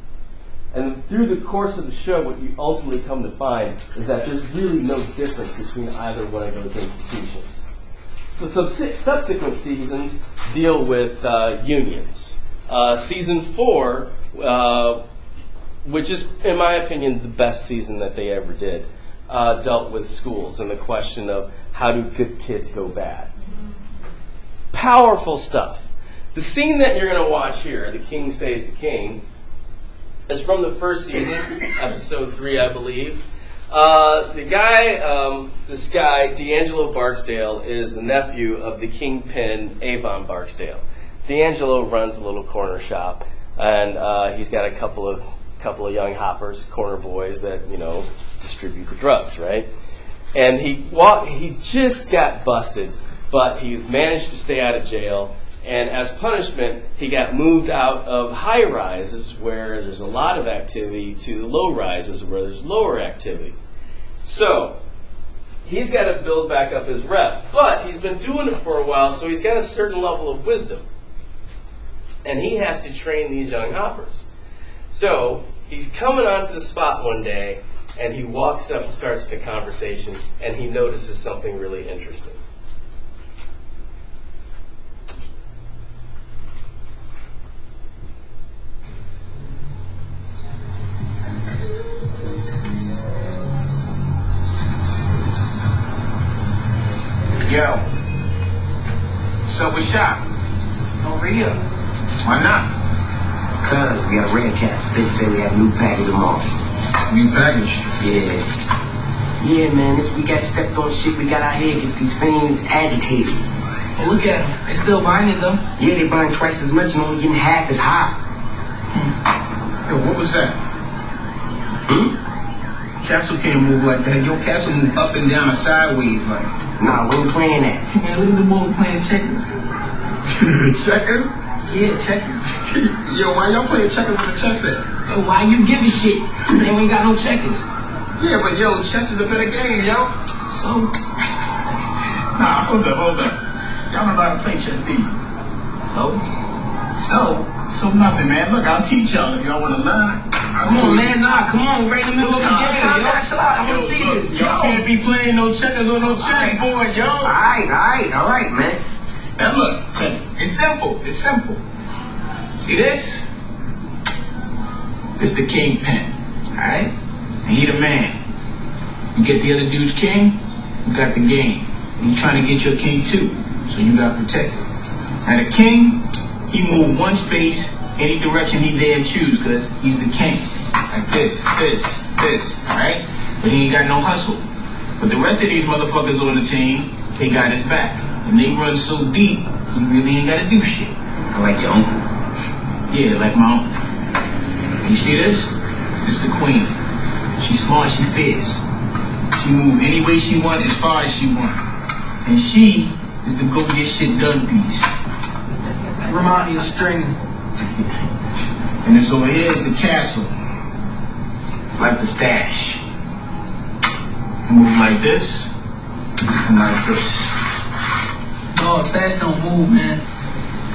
And through the course of the show, what you ultimately come to find is that there's really no difference between either one of those institutions. So subsequent seasons deal with unions. Season 4, which is, in my opinion, the best season that they ever did, dealt with schools and the question of how do good kids go bad. Powerful stuff. The scene that you're going to watch here, The King Stays the King, is from the first season, episode 3, I believe. This guy, D'Angelo Barksdale, is the nephew of the kingpin Avon Barksdale. D'Angelo runs a little corner shop, and he's got a couple of young hoppers, corner boys that distribute the drugs, right? And he just got busted, but he managed to stay out of jail. And as punishment, he got moved out of high rises where there's a lot of activity to the low rises where there's lower activity. So he's got to build back up his rep. But he's been doing it for a while, so he's got a certain level of wisdom. And he has to train these young hoppers. So he's coming onto the spot one day, and he walks up and starts the conversation, and he notices something really interesting. Yo, so what's up? No real. Why not? Cause we got red cats. They say we have a new package tomorrow. New package? Yeah. Yeah, man, this week I stepped on shit. We got our head get these fiends agitated. Well, look at them. They still buying it though. Yeah, they buying twice as much and only getting half as high. Yo, what was that? Castle can't move like that. Your castle move up and down and sideways like. Nah, we ain't playing that. Man, look at the boy playing checkers. Checkers? Yeah, checkers. Yo, why y'all playing checkers with a chess set? Yo, why you giving shit? They ain't got no checkers. Yeah, but yo, chess is a better game, yo. So? Nah, hold up. Y'all know how to play chess, do you? So nothing, man. Look, I'll teach y'all if y'all want to learn. Come on, man. Nah, come on. We're right in the middle of the game, yo. Chill out. I want to see this. Y'all can't be playing no checkers on no chessboard, yo. All right, man. Now look, check it. It's simple. See this? This the kingpin, all right? And he the man. You get the other dude's king, you got the game. And you trying to get your king too, so you got protected. Now the king, he move one space any direction he dare choose, cause he's the king. Like this, right? But he ain't got no hustle. But the rest of these motherfuckers on the team, they got his back. And they run so deep, he really ain't gotta do shit. I like your uncle. Yeah, like my uncle. You see this? This the queen. She's smart, she fierce. She move any way she want, as far as she want. And she is the go get shit done piece. Remind me of string. And this over here is the castle. It's like the stash. You move like this, and like this. No, stash don't move, man.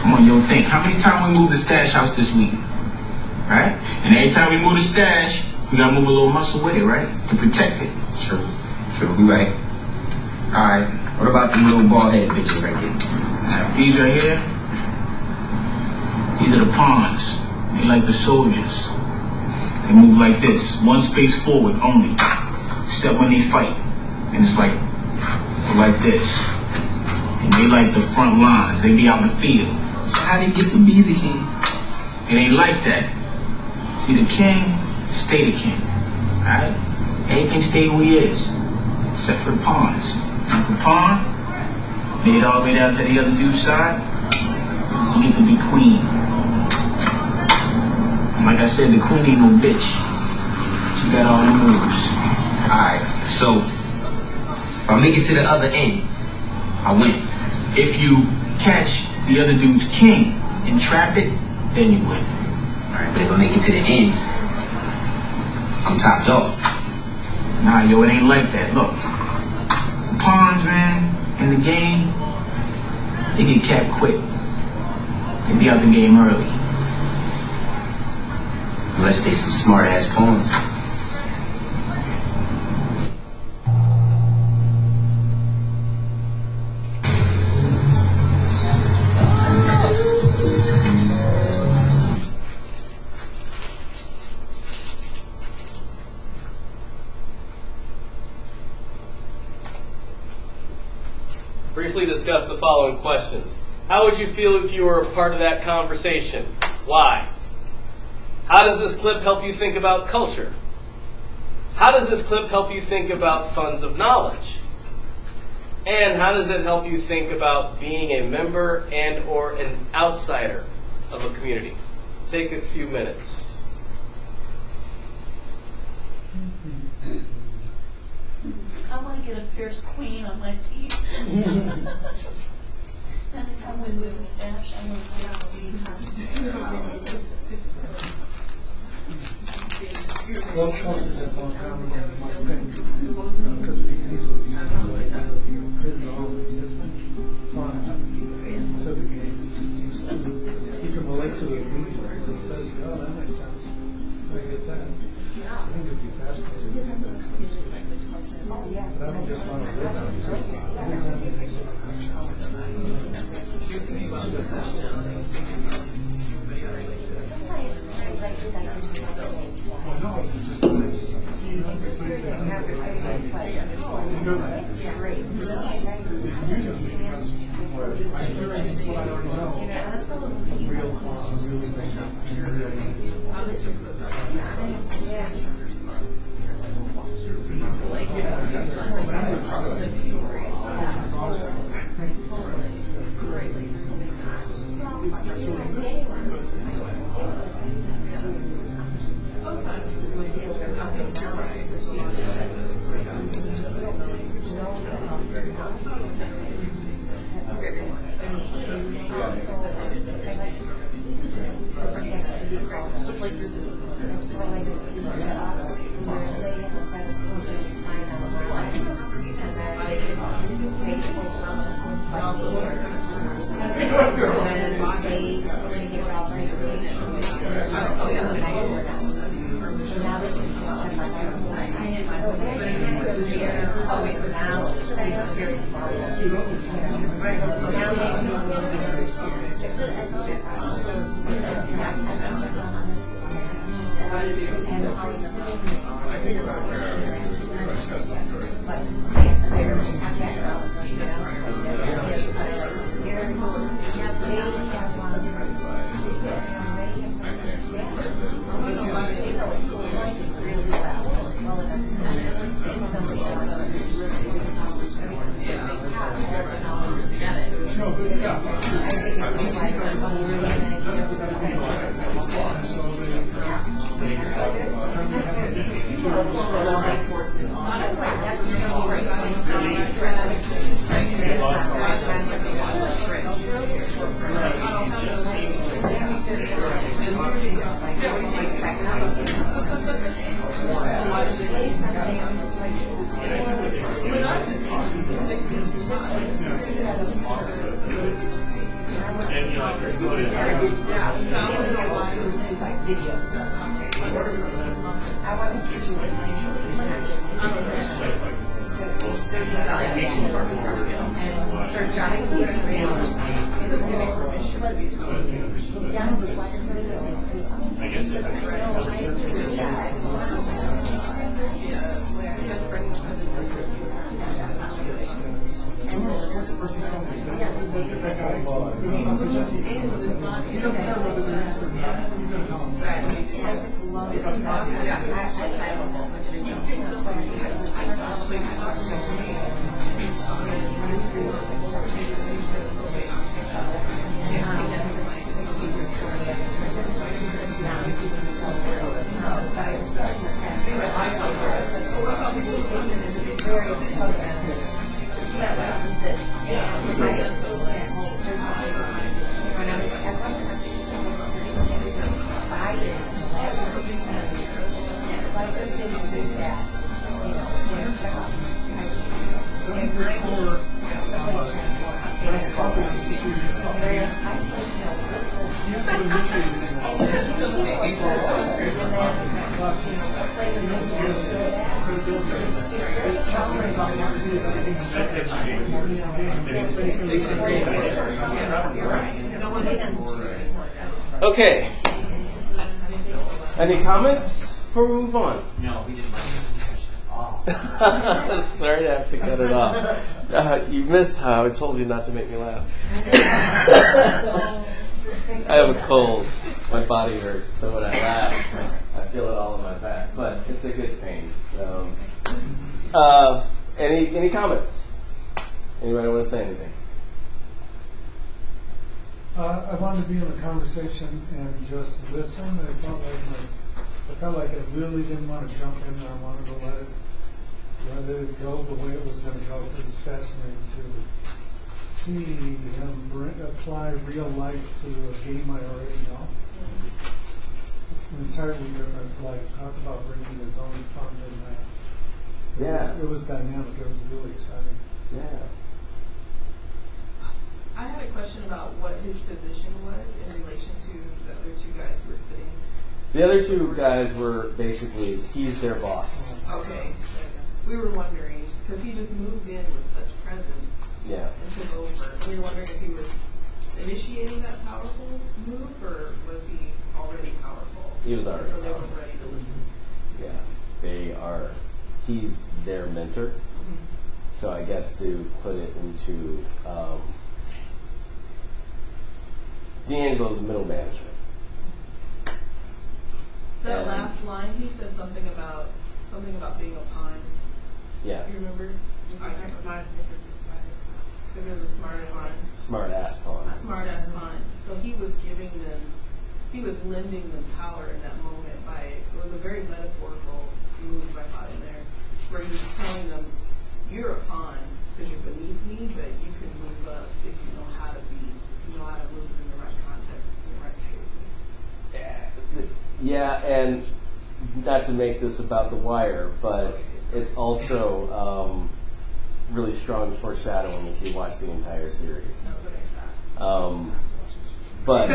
Come on, yo, think. How many times we moved the stash house this week? Right? And every time we move the stash, we gotta move a little muscle with it, right? To protect it. True, you right. Alright, what about these little bald-headed bitches right here? Now, these right here, these are the pawns. They like the soldiers. They move like this, one space forward only, except when they fight. And it's like this. And they like the front lines. They be out in the field. So how do you get to be the king? It ain't like that. See, the king, stay the king. Alright? Everything stay who he is. Except for the pawns. Like the pawn, made all the way down to the other dude's side, you get to be queen. And like I said, the queen ain't no bitch. She got all the moves. Alright, so if I make it to the other end, I win. If you catch the other dude's king and trap it, then you win. Alright, but if I make it to the end, I'm top dog. Nah, yo, it ain't like that. Look, the pawns, man, in the game, they get capped quick. They be out the game early. Unless they some smart-ass pawns. Briefly discuss the following questions. How would you feel if you were a part of that conversation? Why? How does this clip help you think about culture? How does this clip help you think about funds of knowledge? And how does it help you think about being a member and or an outsider of a community? Take a few minutes. I want to get a fierce queen on my team. Next time we move the stash, I want to get a queen. Well, cultures have more common than one thing, because we see his own different fun to the game. You can relate to it immediately. It says, oh, that makes sense. I get that. I think it'd be fascinating. But I don't just want to listen. Okay. Any comments before we move on? No, we didn't like this discussion at all. Sorry to have to cut it off. You missed how I told you not to make me laugh. I have a cold. My body hurts, so when I laugh, I feel it all in my back, but it's a good pain. Any comments? Anybody want to say anything? I wanted to be in the conversation and just listen. I felt like I really didn't want to jump in there. I wanted to let it go the way it was going to go. It was fascinating to see him apply real life to a game I already know. An entirely different life. Talk about bringing his own fun in that. It was dynamic. It was really exciting. Yeah. I had a question about what his position was in relation to the other two guys who were sitting. The other two guys were basically, he's their boss. Okay. We were wondering, because he just moved in with such presence and took over. We were wondering if he was initiating that powerful move, or was he already powerful? He was already powerful. So they powerful. were ready to listen. Yeah, they are. He's their mentor. Mm-hmm. So I guess to put it into D'Angelo's middle management. That last line, he said something about being a pawn. Yeah. Do you remember? I can't smart. If it was a smart pawn. Smart ass pawn. A smart ass pawn. So he was lending them power in that moment it was a very metaphorical move I thought in there, where he was telling them, you're a pawn because you're beneath me, but you can move up if you know how to move in the right context, in the right spaces. Yeah, and not to make this about The Wire, but it's also really strong foreshadowing if you watch the entire series. That's what I thought. But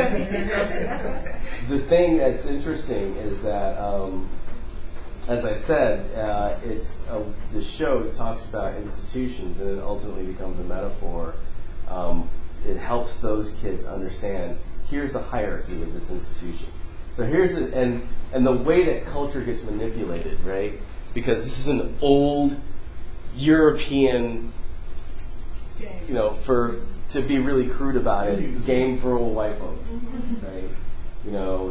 the thing that's interesting is that, as I said, the show talks about institutions, and it ultimately becomes a metaphor. It helps those kids understand, here's the hierarchy of this institution. So here's it, and the way that culture gets manipulated, right? Because this is an old European, to be really crude about it, game for old white folks, right?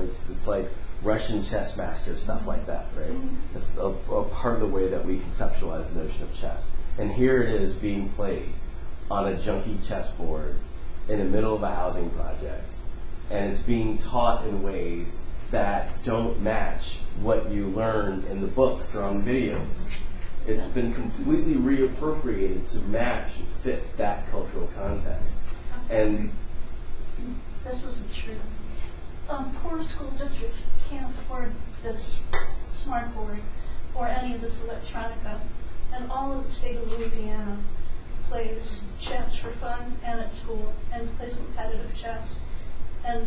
It's like Russian chess masters, stuff like that, right? It's a part of the way that we conceptualize the notion of chess. And here it is being played on a junky chessboard in the middle of a housing project. And it's being taught in ways that don't match what you learned in the books or on videos. It's been completely reappropriated to match and fit that cultural context. And this isn't true. Poor school districts can't afford this smart board or any of this electronica. And all of the state of Louisiana plays chess for fun and at school and plays competitive chess. And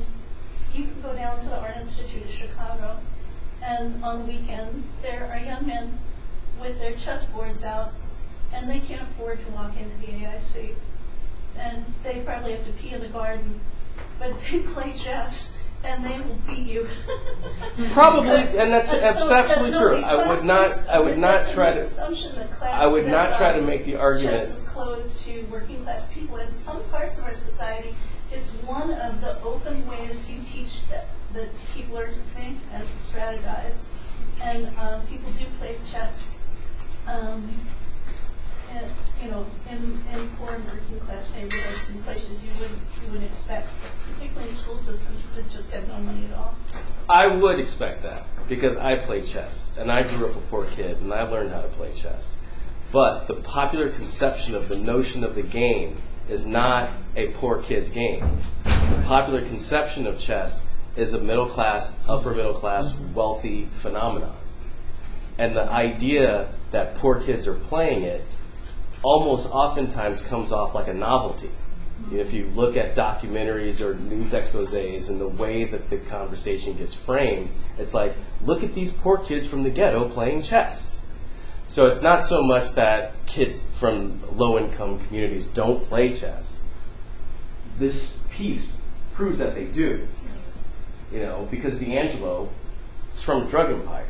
you can go down to the Art Institute of Chicago, and on the weekend there are young men with their chessboards out, and they can't afford to walk into the AIC. And they probably have to pee in the garden, but they play chess, and they will beat you. Probably, and that's absolutely true. I would not try to make the argument. Chess is closed to working class people. In some parts of our society, it's one of the open ways you teach that people learn to think and to strategize. And people do play chess. In poor and working class neighborhoods and places you wouldn't expect, particularly in school systems that just have no money at all. I would expect that because I played chess and I grew up a poor kid and I learned how to play chess. But the popular conception of the notion of the game is not a poor kid's game. The popular conception of chess is a middle class, upper middle class, wealthy phenomenon. And the idea that poor kids are playing it almost oftentimes comes off like a novelty. If you look at documentaries or news exposés and the way that the conversation gets framed, it's like, look at these poor kids from the ghetto playing chess. So it's not so much that kids from low-income communities don't play chess. This piece proves that they do. Because D'Angelo is from a drug empire.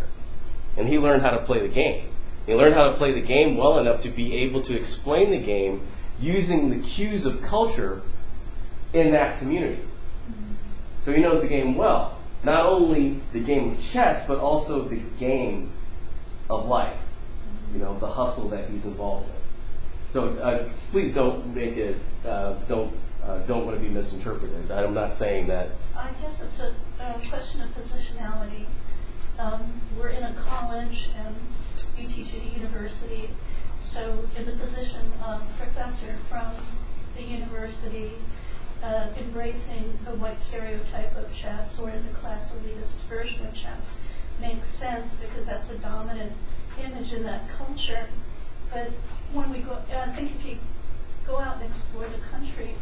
And he learned how to play the game. He learned how to play the game well enough to be able to explain the game using the cues of culture in that community. So he knows the game well. not only the game of chess, but also the game of life. You know, the hustle that he's involved in. So please don't make it, don't want to be misinterpreted. I'm not saying that. I guess it's a question of positionality. We're in a college and you teach at a university, so in the position of professor from the university, embracing the white stereotype of chess, or in the class elitist version of chess, makes sense because that's the dominant image in that culture. But when we go, I think if you go out and explore the country,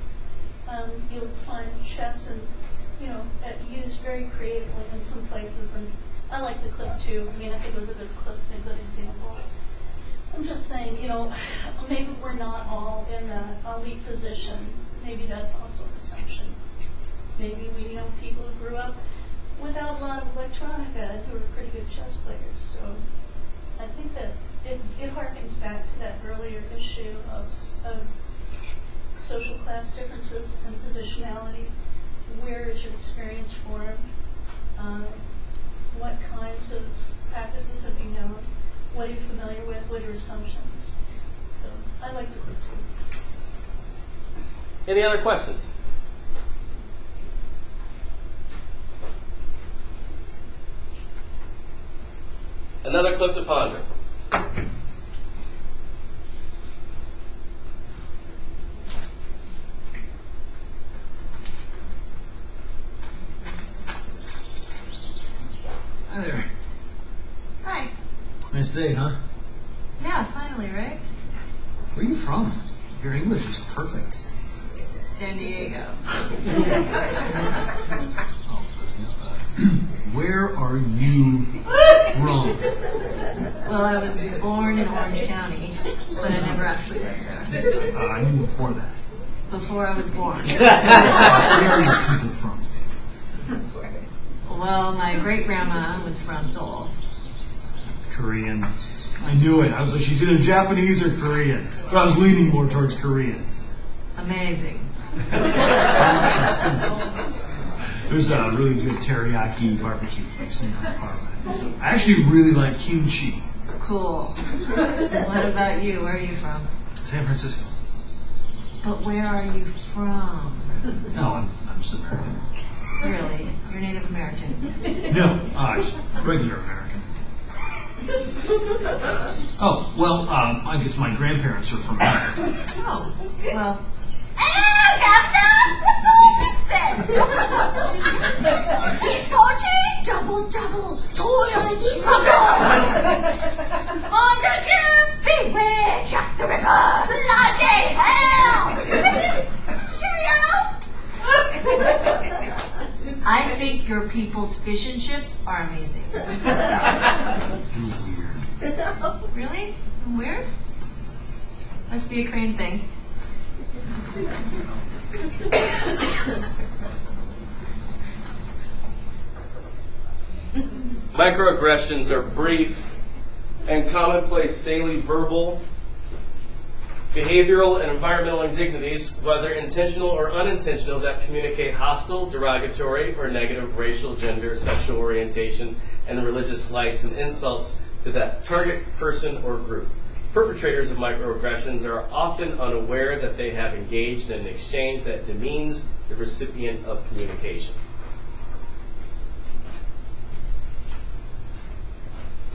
you'll find chess and, you know, used very creatively in some places. And I like the clip too. I mean, I think it was a good clip, a good example. I'm just saying, you know, maybe we're not all in that elite position. Maybe that's also an assumption. Maybe we know people who grew up without a lot of electronica who are pretty good chess players. So I think that it harkens back to that earlier issue of social class differences and positionality. Where is your experience formed? What kinds of practices have you known? What are you familiar with? What are your assumptions? So I like the clip too. Any other questions? Another clip to ponder. Hi there. Hi. Nice day, huh? Yeah, finally, right? Where are you from? Your English is perfect. San Diego. Where are you from? Well, I was born in Orange County, but I never actually lived there. I mean before that. Before I was born. Where are your people from? Well, my great-grandma was from Seoul. Korean. I knew it. I was like, she's either Japanese or Korean. But I was leaning more towards Korean. Amazing. There's a really good teriyaki barbecue place in our apartment. I actually really like kimchi. Cool. What about you? Where are you from? San Francisco. But where are you from? No, I'm just American. Really? You're Native American? No, just regular American. Oh, well, I guess my grandparents are from America. Oh, well. Double, toil and trouble. On the camp, beware Jack the Ripper. Bloody hell! Cheerio! I think your people's fish and chips are amazing. You're weird. Really? I'm weird? Must be a Korean thing. Microaggressions are brief and commonplace daily verbal, behavioral, and environmental indignities, whether intentional or unintentional, that communicate hostile, derogatory, or negative racial, gender, sexual orientation, and religious slights and insults to that target person or group. Perpetrators of microaggressions are often unaware that they have engaged in an exchange that demeans the recipient of communication.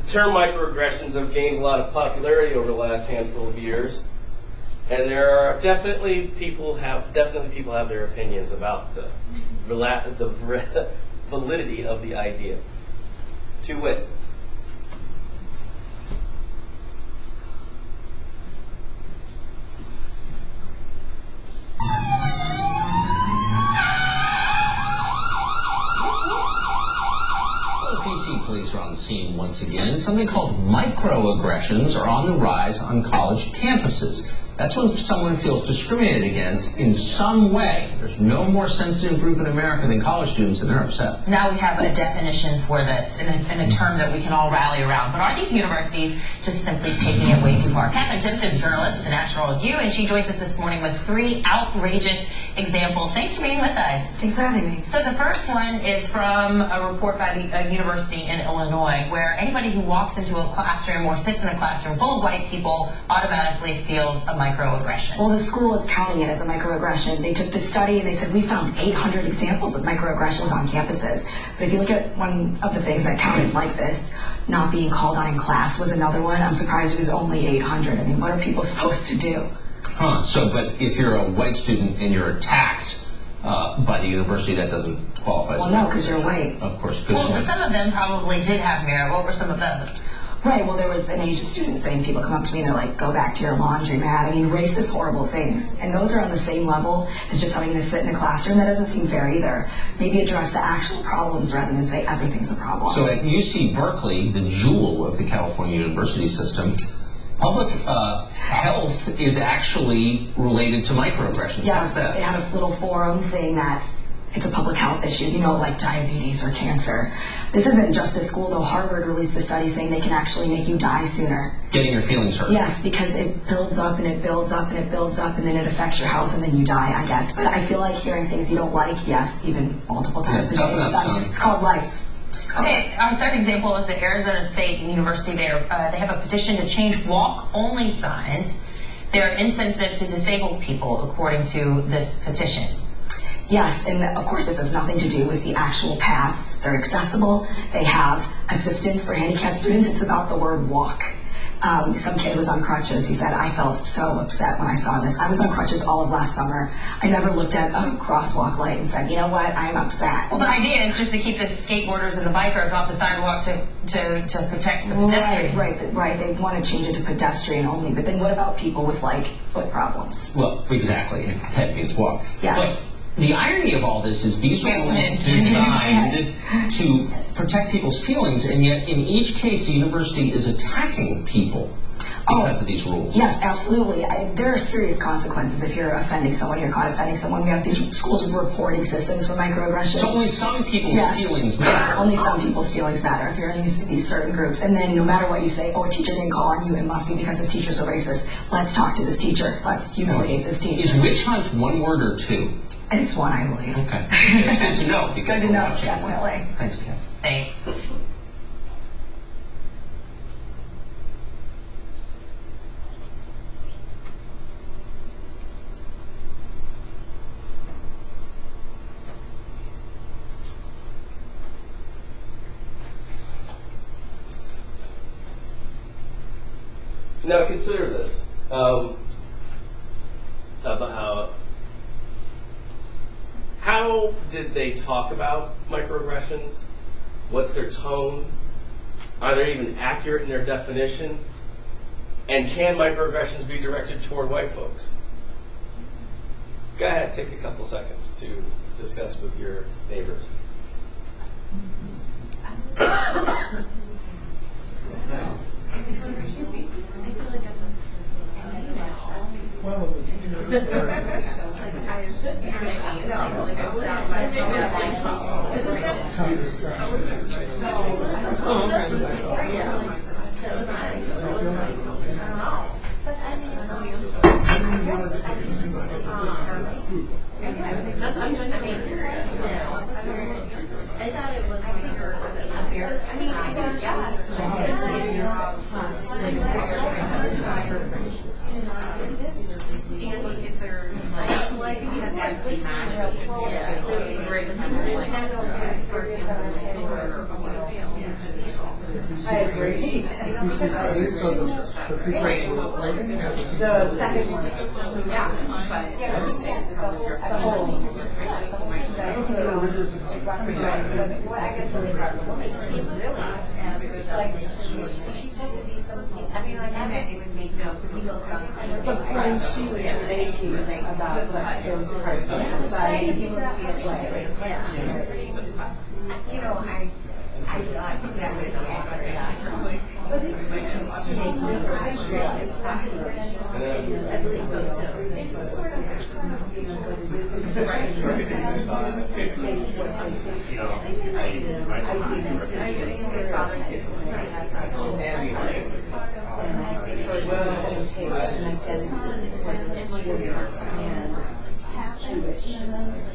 The term microaggressions have gained a lot of popularity over the last handful of years, and there are definitely people have their opinions about the validity of the idea. To wit, PC police are on the scene once again. Something called microaggressions are on the rise on college campuses. That's when someone feels discriminated against in some way. There's no more sensitive group in America than college students, and they're upset. Now we have a definition for this and a term that we can all rally around. But are these universities just simply taking it way too far? Catherine Timpton is a journalist at the National Review, and she joins us this morning with 3 outrageous examples. Thanks for being with us. Thanks for having me. So the first one is from a report by the university in Illinois, where anybody who walks into a classroom or sits in a classroom full of white people automatically feels a microaggression. Well, the school is counting it as a microaggression. They took this study and they said, we found 800 examples of microaggressions on campuses. But if you look at one of the things that counted like this, not being called on in class was another one. I'm surprised it was only 800. I mean, what are people supposed to do? So, but if you're a white student and you're attacked by the university, that doesn't qualify as Well, no, because you're white. Of course. Well, some of them probably did have merit. What were some of those? Right, well, there was an Asian student saying, people come up to me and they're like, go back to your laundromat. I mean, racist, horrible things. And those are on the same level as just having to sit in a classroom. That doesn't seem fair either. Maybe address the actual problems rather than say everything's a problem. So at UC Berkeley, the jewel of the California university system, public health is actually related to microaggressions. Yeah, How's that? they had a little forum saying that it's a public health issue, you know, like diabetes or cancer. This isn't just this school, though. Harvard released a study saying they can actually make you die sooner. Getting your feelings hurt. Yes, because it builds up and it builds up and it builds up, and then it affects your health, and then you die, I guess. But I feel like hearing things you don't like, yes, even multiple times a day. It's called life. Okay, our third example is at Arizona State University. They have a petition to change walk-only signs. They're insensitive to disabled people, according to this petition. Yes, and of course this has nothing to do with the actual paths. They're accessible. They have assistance for handicapped students. It's about the word walk. Some kid was on crutches. He said, I felt so upset when I saw this. I was on crutches all of last summer. I never looked at a crosswalk light and said, you know what, I'm upset. Well, the idea is just to keep the skateboarders and the bikers off the sidewalk to protect the pedestrian. Right. They want to change it to pedestrian only. But then what about people with, like, foot problems? Well, exactly. Head means walk. Yes. But the irony of all this is these are designed to protect people's feelings, and yet in each case the university is attacking people because of these rules. Yes, absolutely. There are serious consequences if you're offending someone, you're caught offending someone. We have these schools with reporting systems for microaggressions. So only some people's feelings matter. Only some people's feelings matter if you're in these certain groups. And then no matter what you say, oh, a teacher didn't call on you, it must be because this teacher's a racist. Let's talk to this teacher. Let's humiliate this teacher. Is witch hunt one word or two? It's one, I believe. Okay. It's good to know. It's good to know, definitely. Thanks, Ken. Thanks. Now consider this, about how did they talk about microaggressions? What's their tone? Are they even accurate in their definition? And can microaggressions be directed toward white folks? Go ahead, take a couple seconds to discuss with your neighbors. I thought it was I agree. The second one. Yeah. I guess really hard to look at. She's supposed to be something. I mean, like, it would make people But when she was thinking about like those parts of society, You know, I thought that would be accurate. I believe so. It's sort of, you know, but it is a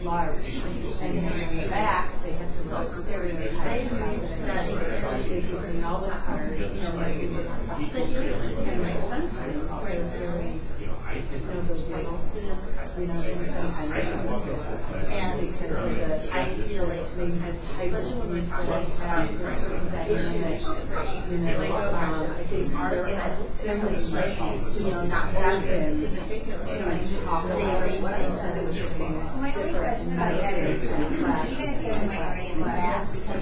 large, and in the back, they have to look stereotype in all the cars, you know, like, and like sometimes they're very, you know, those little students, you know, and sometimes and because I feel like sometimes, especially when we're talking about certain dynamics, you know, I think they're simply, you know, not open, you know, talk about it, because it was just different.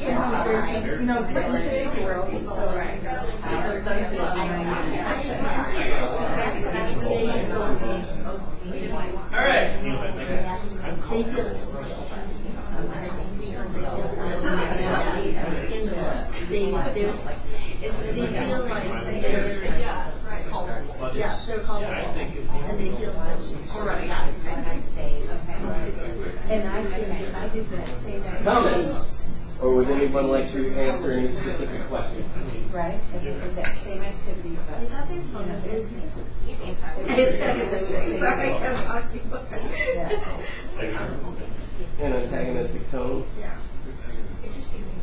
You know, because in today's world, it's so sensitive. All right. Yeah, they're called. And they feel already. And I did that same. Comments? Or would anyone like to answer any specific question? Right, and they did that same activity, but. I thought they were talking about Disney. Sorry, I'm talking about An antagonistic tone? Yeah.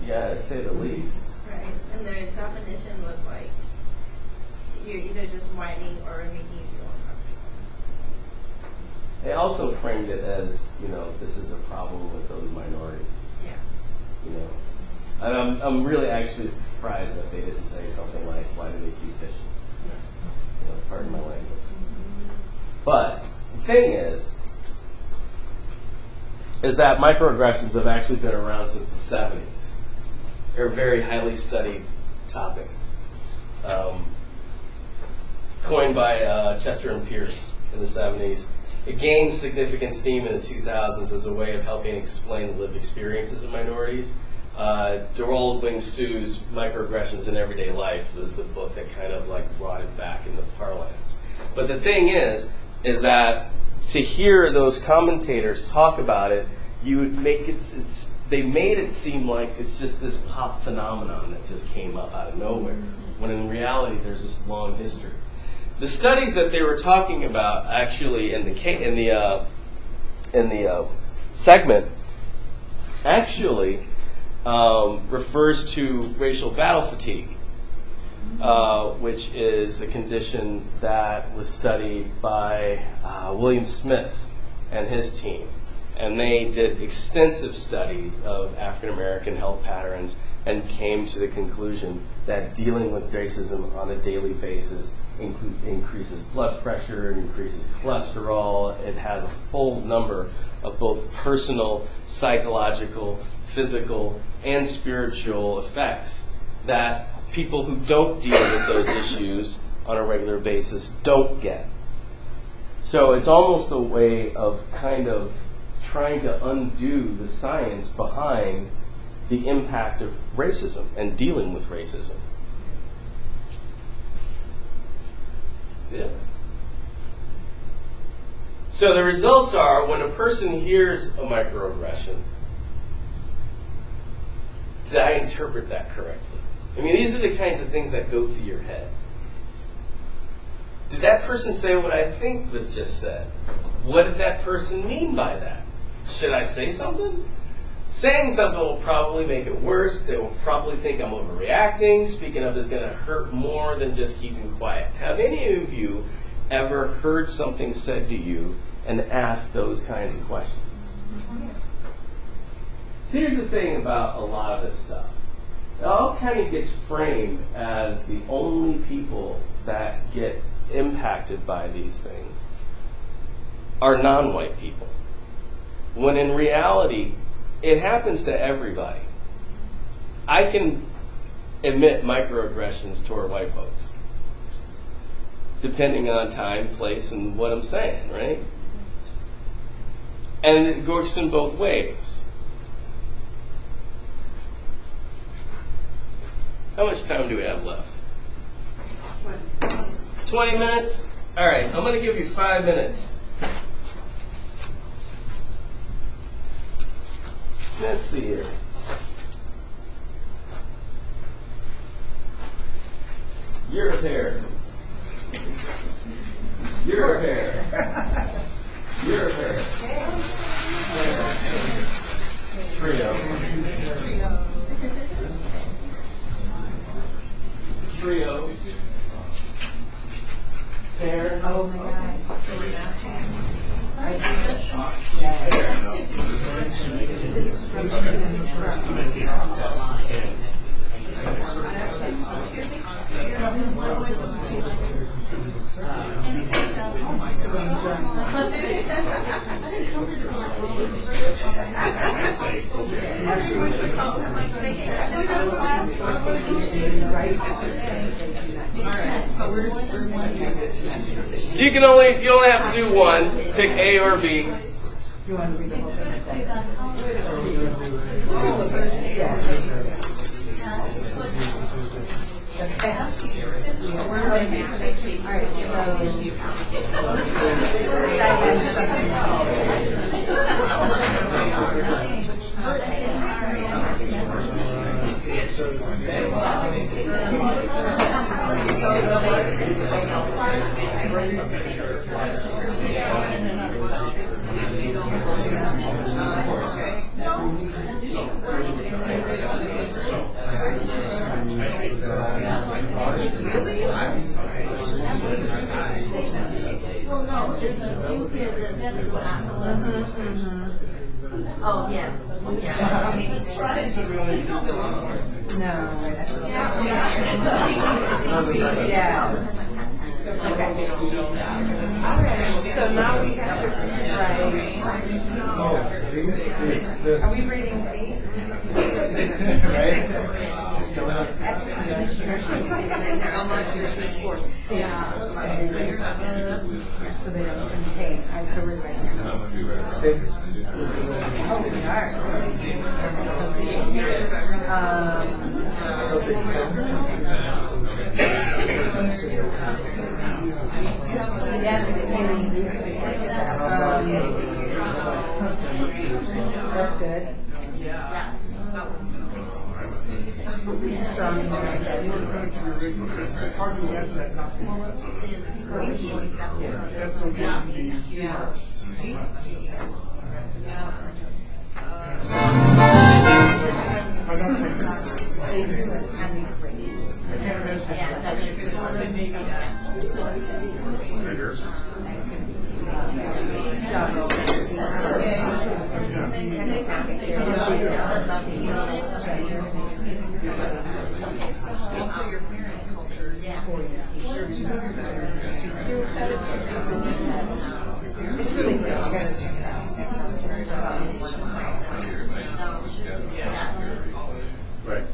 Yeah, to say the least. Right, and their definition was like, you're either just whining or making you feel uncomfortable. They also framed it as, you know, this is a problem with those minorities. Yeah. You know, and I'm really actually surprised that they didn't say something like, why do they keep fishing? You know, pardon my language. But the thing is that microaggressions have actually been around since the 70s. They're a very highly studied topic. Coined by Chester and Pierce in the 70s. It gained significant steam in the 2000s as a way of helping explain the lived experiences of minorities. Darold Wing Su's Microaggressions in Everyday Life was the book that kind of like brought it back into parlance. But the thing is that to hear those commentators talk about it, you would make it, they made it seem like it's just this pop phenomenon that just came up out of nowhere, when in reality there's this long history. The studies that they were talking about actually in the segment actually refers to racial battle fatigue, which is a condition that was studied by William Smith and his team. And they did extensive studies of African American health patterns and came to the conclusion that dealing with racism on a daily basis increases blood pressure, it increases cholesterol, it has a full number of both personal, psychological, physical, and spiritual effects that people who don't deal with those issues on a regular basis don't get. So it's almost a way of kind of trying to undo the science behind the impact of racism and dealing with racism. Yeah. So the results are, when a person hears a microaggression, did I interpret that correctly? I mean, these are the kinds of things that go through your head. Did that person say what I think was just said? What did that person mean by that? Should I say something? Saying something will probably make it worse. They will probably think I'm overreacting. Speaking up is going to hurt more than just keeping quiet. Have any of you ever heard something said to you and asked those kinds of questions? So here's the thing about a lot of this stuff. It all kind of gets framed as the only people that get impacted by these things are non-white people. When in reality, it happens to everybody. I can admit microaggressions toward white folks, depending on time, place, and what I'm saying, right? And it works in both ways. How much time do we have left? 20 minutes? All right, I'm going to give you 5 minutes. Let's see here. Year of hair. Year of hair. Year of hair. Trio. Trio. Hair. Oh my gosh. You only have to do one. Pick A or B. You want to read the whole thing? Oh, yeah. Yeah. Okay. All right. So now we have to write. Are we reading eight? Yeah. So they don't contain. So we're writing. Oh, we are. That's good. Yeah. It's hard to answer that not to. That's so good to be humorous. It's really great. You gotta check it out. Right.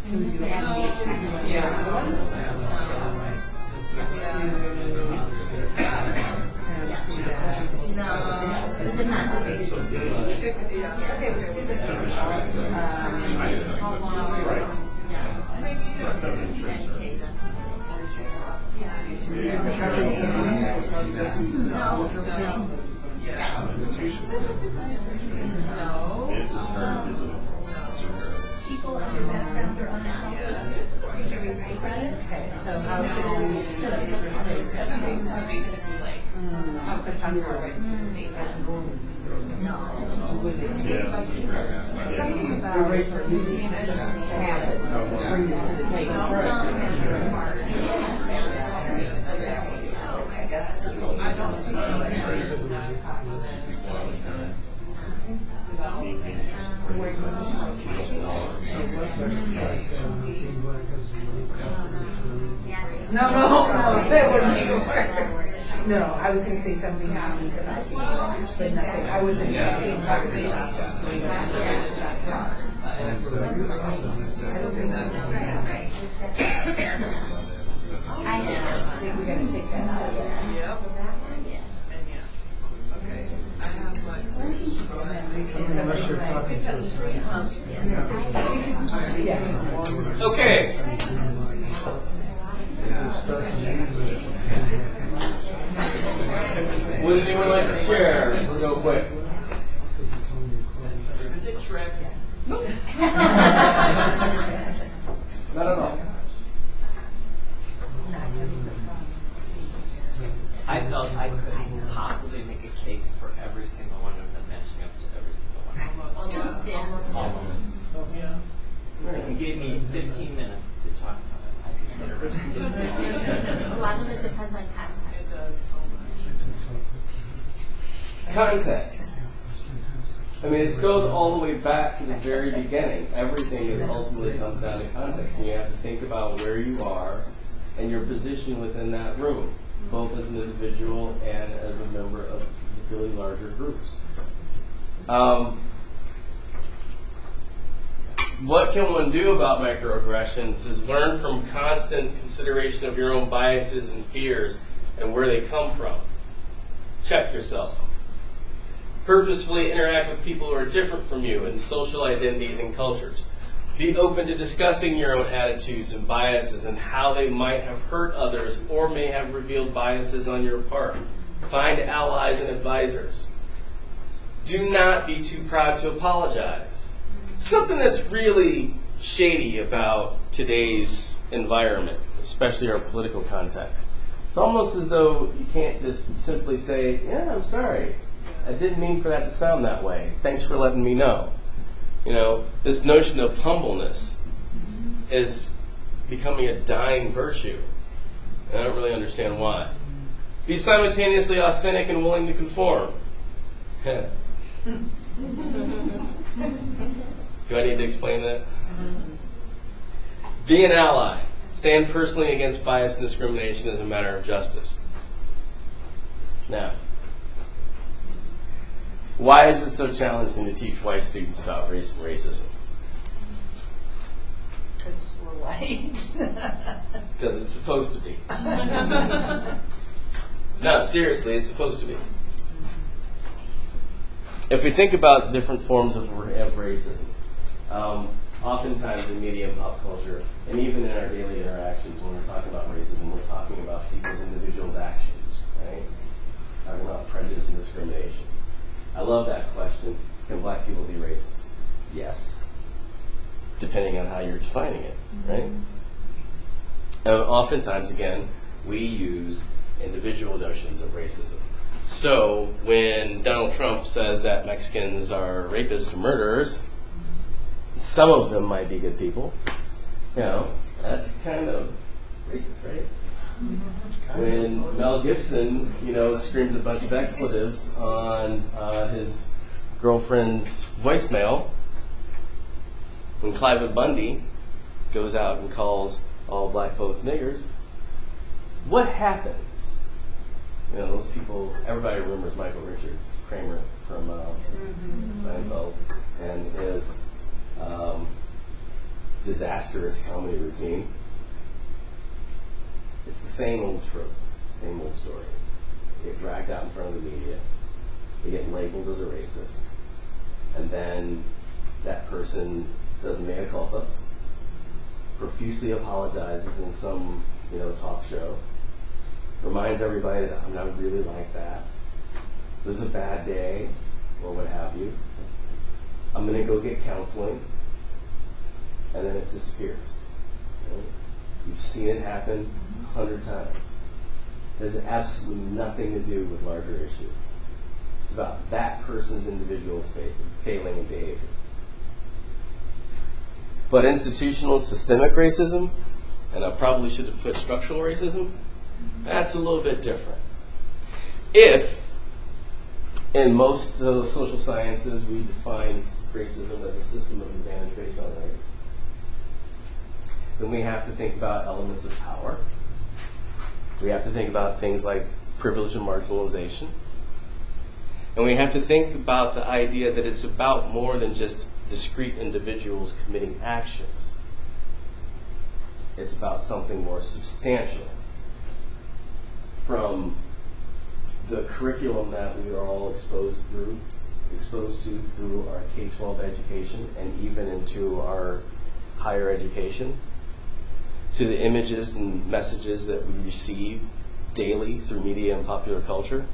People understand their own Okay, so how should we how could you something about habits bring this to the table. I don't see No, that wouldn't work. No, I was going to say something unique about you, but nothing. I wasn't talking about I think we're going to take that out. Yep. Okay. I have my. Unless you're talking to us. Okay. Would anyone like to share real quick? Is this a trick? Nope. Not at all. I felt I couldn't possibly make a case for every single one of them, matching up to every single one. Almost. Yeah. If you gave me 15 minutes to talk about it, I could get A lot of it depends on context. It does so much. Context. I mean, it goes all the way back to the very beginning. Everything ultimately comes down to context. And you have to think about where you are and your position within that room, both as an individual and as a member of particularly larger groups. What can one do about microaggressions is learn from constant consideration of your own biases and fears and where they come from. Check yourself. Purposefully interact with people who are different from you in social identities and cultures. Be open to discussing your own attitudes and biases and how they might have hurt others or may have revealed biases on your part. Find allies and advisors. Do not be too proud to apologize. Something that's really shady about today's environment, especially our political context. It's almost as though you can't just simply say, yeah, I'm sorry. I didn't mean for that to sound that way. Thanks for letting me know. You know, this notion of humbleness is becoming a dying virtue. And I don't really understand why. Be simultaneously authentic and willing to conform. Do I need to explain that? Be an ally. Stand personally against bias and discrimination as a matter of justice. Now, why is it so challenging to teach white students about race and racism? Because we're white. Because it's supposed to be. No, seriously, it's supposed to be. If we think about different forms of racism, oftentimes in media and pop culture, and even in our daily interactions, when we're talking about racism, we're talking about people's individuals' actions, right? Talking about prejudice and discrimination. I love that question. Can black people be racist? Yes. Depending on how you're defining it, right? And oftentimes, again, we use individual notions of racism. So when Donald Trump says that Mexicans are rapists or murderers, some of them might be good people. You know, that's kind of racist, right? When Mel Gibson, screams a bunch of expletives on his girlfriend's voicemail, when Clive Bundy goes out and calls all black folks niggers, what happens? Those people, everybody remembers Michael Richards, Kramer from Seinfeld, and his disastrous comedy routine. It's the same old trope, same old story. They get dragged out in front of the media. They get labeled as a racist. And then that person does mea culpa, profusely apologizes in some, talk show, reminds everybody that I'm not really like that. It was a bad day, or what have you. I'm going to go get counseling. And then it disappears. Right? You've seen it happen 100 times. It has absolutely nothing to do with larger issues. It's about that person's individual failing in behavior. But institutional systemic racism, and I probably should have put structural racism, that's a little bit different. If, in most social sciences, we define racism as a system of advantage based on race, then we have to think about elements of power. We have to think about things like privilege and marginalization. And we have to think about the idea that it's about more than just discrete individuals committing actions. It's about something more substantial. From the curriculum that we are all exposed to through our K-12 education and even into our higher education, to the images and messages that we receive daily through media and popular culture,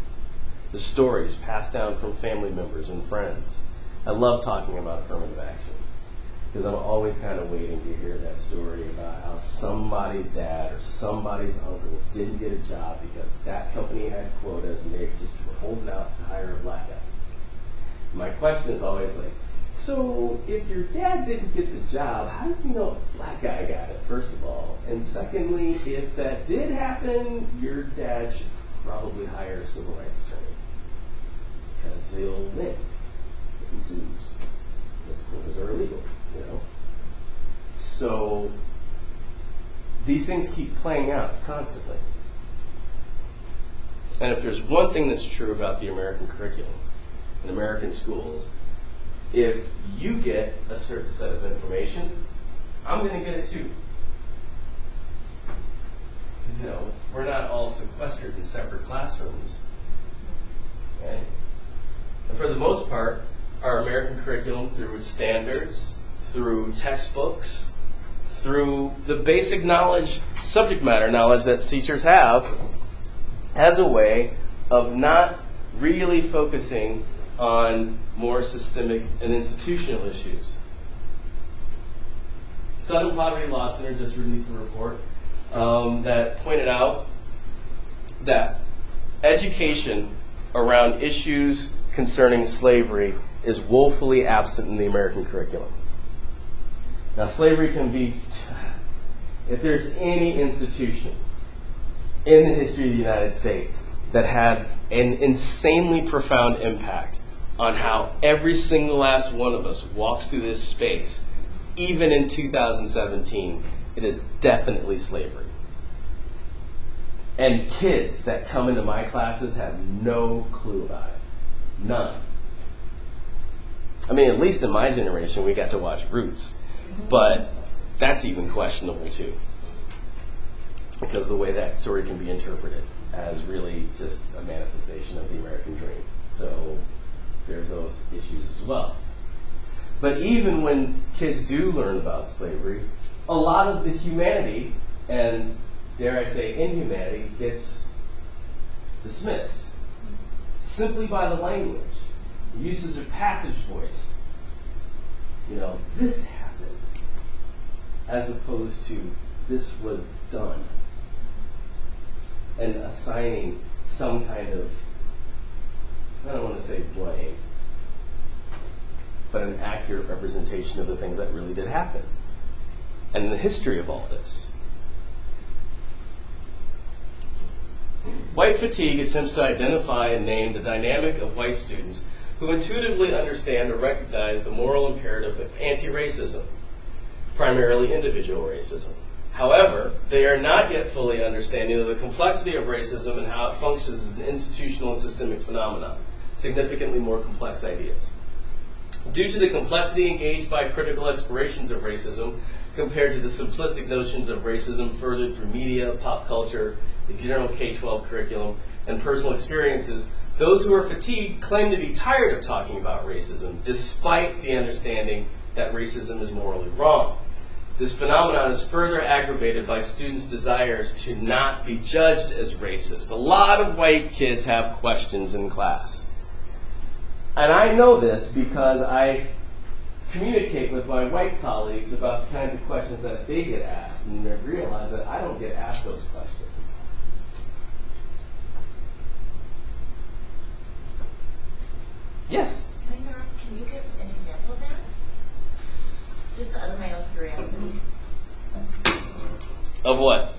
the stories passed down from family members and friends. I love talking about affirmative action because I'm always kind of waiting to hear that story about how somebody's dad or somebody's uncle didn't get a job because that company had quotas and they just were holding out to hire a black guy. My question is always like, so if your dad didn't get the job, how does he know a black guy got it, first of all? And secondly, if that did happen, your dad should probably hire a civil rights attorney because he'll win if he sues. Because quotas are illegal, you know? So these things keep playing out constantly. And if there's one thing that's true about the American curriculum in American schools, if you get a certain set of information, I'm going to get it too. Because, you know, we're not all sequestered in separate classrooms. Okay? And for the most part, our American curriculum, through its standards, through textbooks, through the basic knowledge, subject matter knowledge that teachers have, has a way of not really focusing on more systemic and institutional issues. Southern Poverty Law Center just released a report that pointed out that education around issues concerning slavery is woefully absent in the American curriculum. Now, slavery can be, if there's any institution in the history of the United States that had an insanely profound impact on how every single last one of us walks through this space, even in 2017, it is definitely slavery. And kids that come into my classes have no clue about it. None. I mean, at least in my generation, we got to watch Roots. But that's even questionable, too. Because the way that story can be interpreted as really just a manifestation of the American dream. So there's those issues as well. But even when kids do learn about slavery, a lot of the humanity, and dare I say inhumanity, gets dismissed simply by the language, the usage of passage voice. You know, this happened, as opposed to this was done. And assigning some kind of, I don't want to say blame, but an accurate representation of the things that really did happen and the history of all this. White fatigue attempts to identify and name the dynamic of white students who intuitively understand or recognize the moral imperative of anti-racism, primarily individual racism. However, they are not yet fully understanding of the complexity of racism and how it functions as an institutional and systemic phenomenon, significantly more complex ideas. Due to the complexity engaged by critical explorations of racism compared to the simplistic notions of racism furthered through media, pop culture, the general K-12 curriculum, and personal experiences, those who are fatigued claim to be tired of talking about racism, despite the understanding that racism is morally wrong. This phenomenon is further aggravated by students' desires to not be judged as racist. A lot of white kids have questions in class. And I know this because I communicate with my white colleagues about the kinds of questions that they get asked, and I realize that I don't get asked those questions. Yes? Can you give an example of that? Just out of my own curiosity. Of what?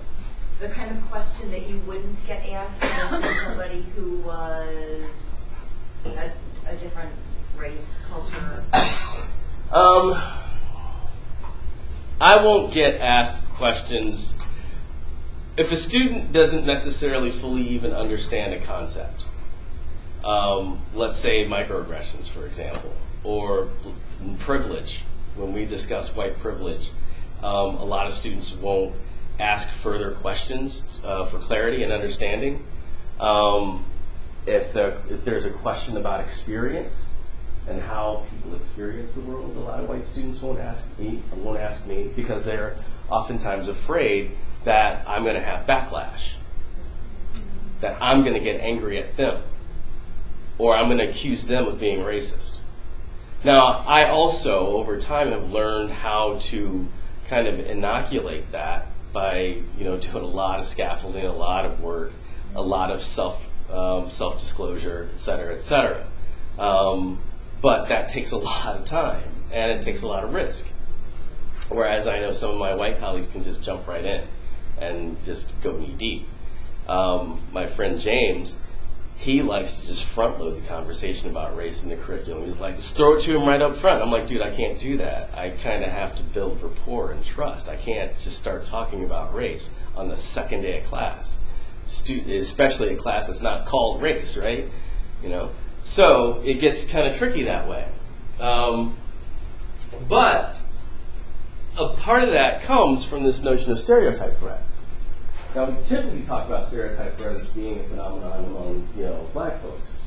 The kind of question that you wouldn't get asked versus somebody who was a different race, culture. I won't get asked questions if a student doesn't necessarily fully even understand a concept. Let's say microaggressions, for example, or privilege. When we discuss white privilege, a lot of students won't ask further questions for clarity and understanding. If there's a question about experience and how people experience the world, a lot of white students won't ask me because they're oftentimes afraid that I'm going to have backlash, that I'm going to get angry at them. or I'm going to accuse them of being racist. Now, I also, over time, have learned how to kind of inoculate that by, doing a lot of scaffolding, a lot of work, a lot of self-disclosure, et cetera, et cetera. But that takes a lot of time, and it takes a lot of risk. Whereas I know some of my white colleagues can just jump right in and just go knee deep. My friend James, he likes to just front load the conversation about race in the curriculum. He's like, just throw it to him right up front. I'm like, dude, I can't do that. I kind of have to build rapport and trust. I can't just start talking about race on the second day of class, especially a class that's not called race, right? So it gets kind of tricky that way. But a part of that comes from this notion of stereotype threat. Now, we typically talk about stereotype threat as being a phenomenon among, black folks.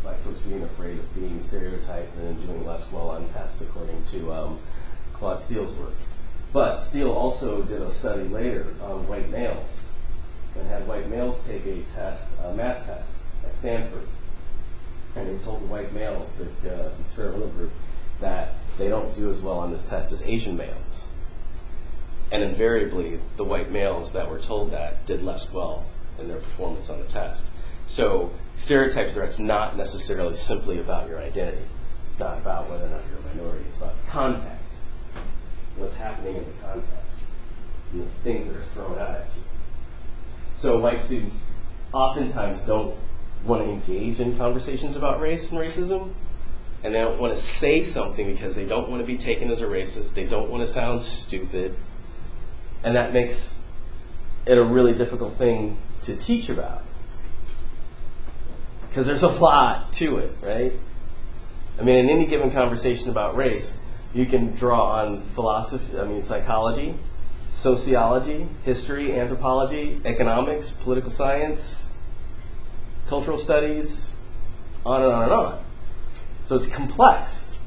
Black folks being afraid of being stereotyped and then doing less well on tests, according to Claude Steele's work. But Steele also did a study later on white males and had white males take a test, a math test at Stanford. And they told the white males, the experimental group, that they don't do as well on this test as Asian males. And invariably, the white males that were told that did less well in their performance on the test. So stereotype threat's not necessarily simply about your identity. It's not about whether or not you're a minority. It's about the context, what's happening in the context, and the things that are thrown out at you. So white students oftentimes don't want to engage in conversations about race and racism, and they don't want to say something because they don't want to be taken as a racist. They don't want to sound stupid. And that makes it a really difficult thing to teach about. Because there's a lot to it, right? I mean, in any given conversation about race, you can draw on psychology, sociology, history, anthropology, economics, political science, cultural studies, on and on and on. So it's complex.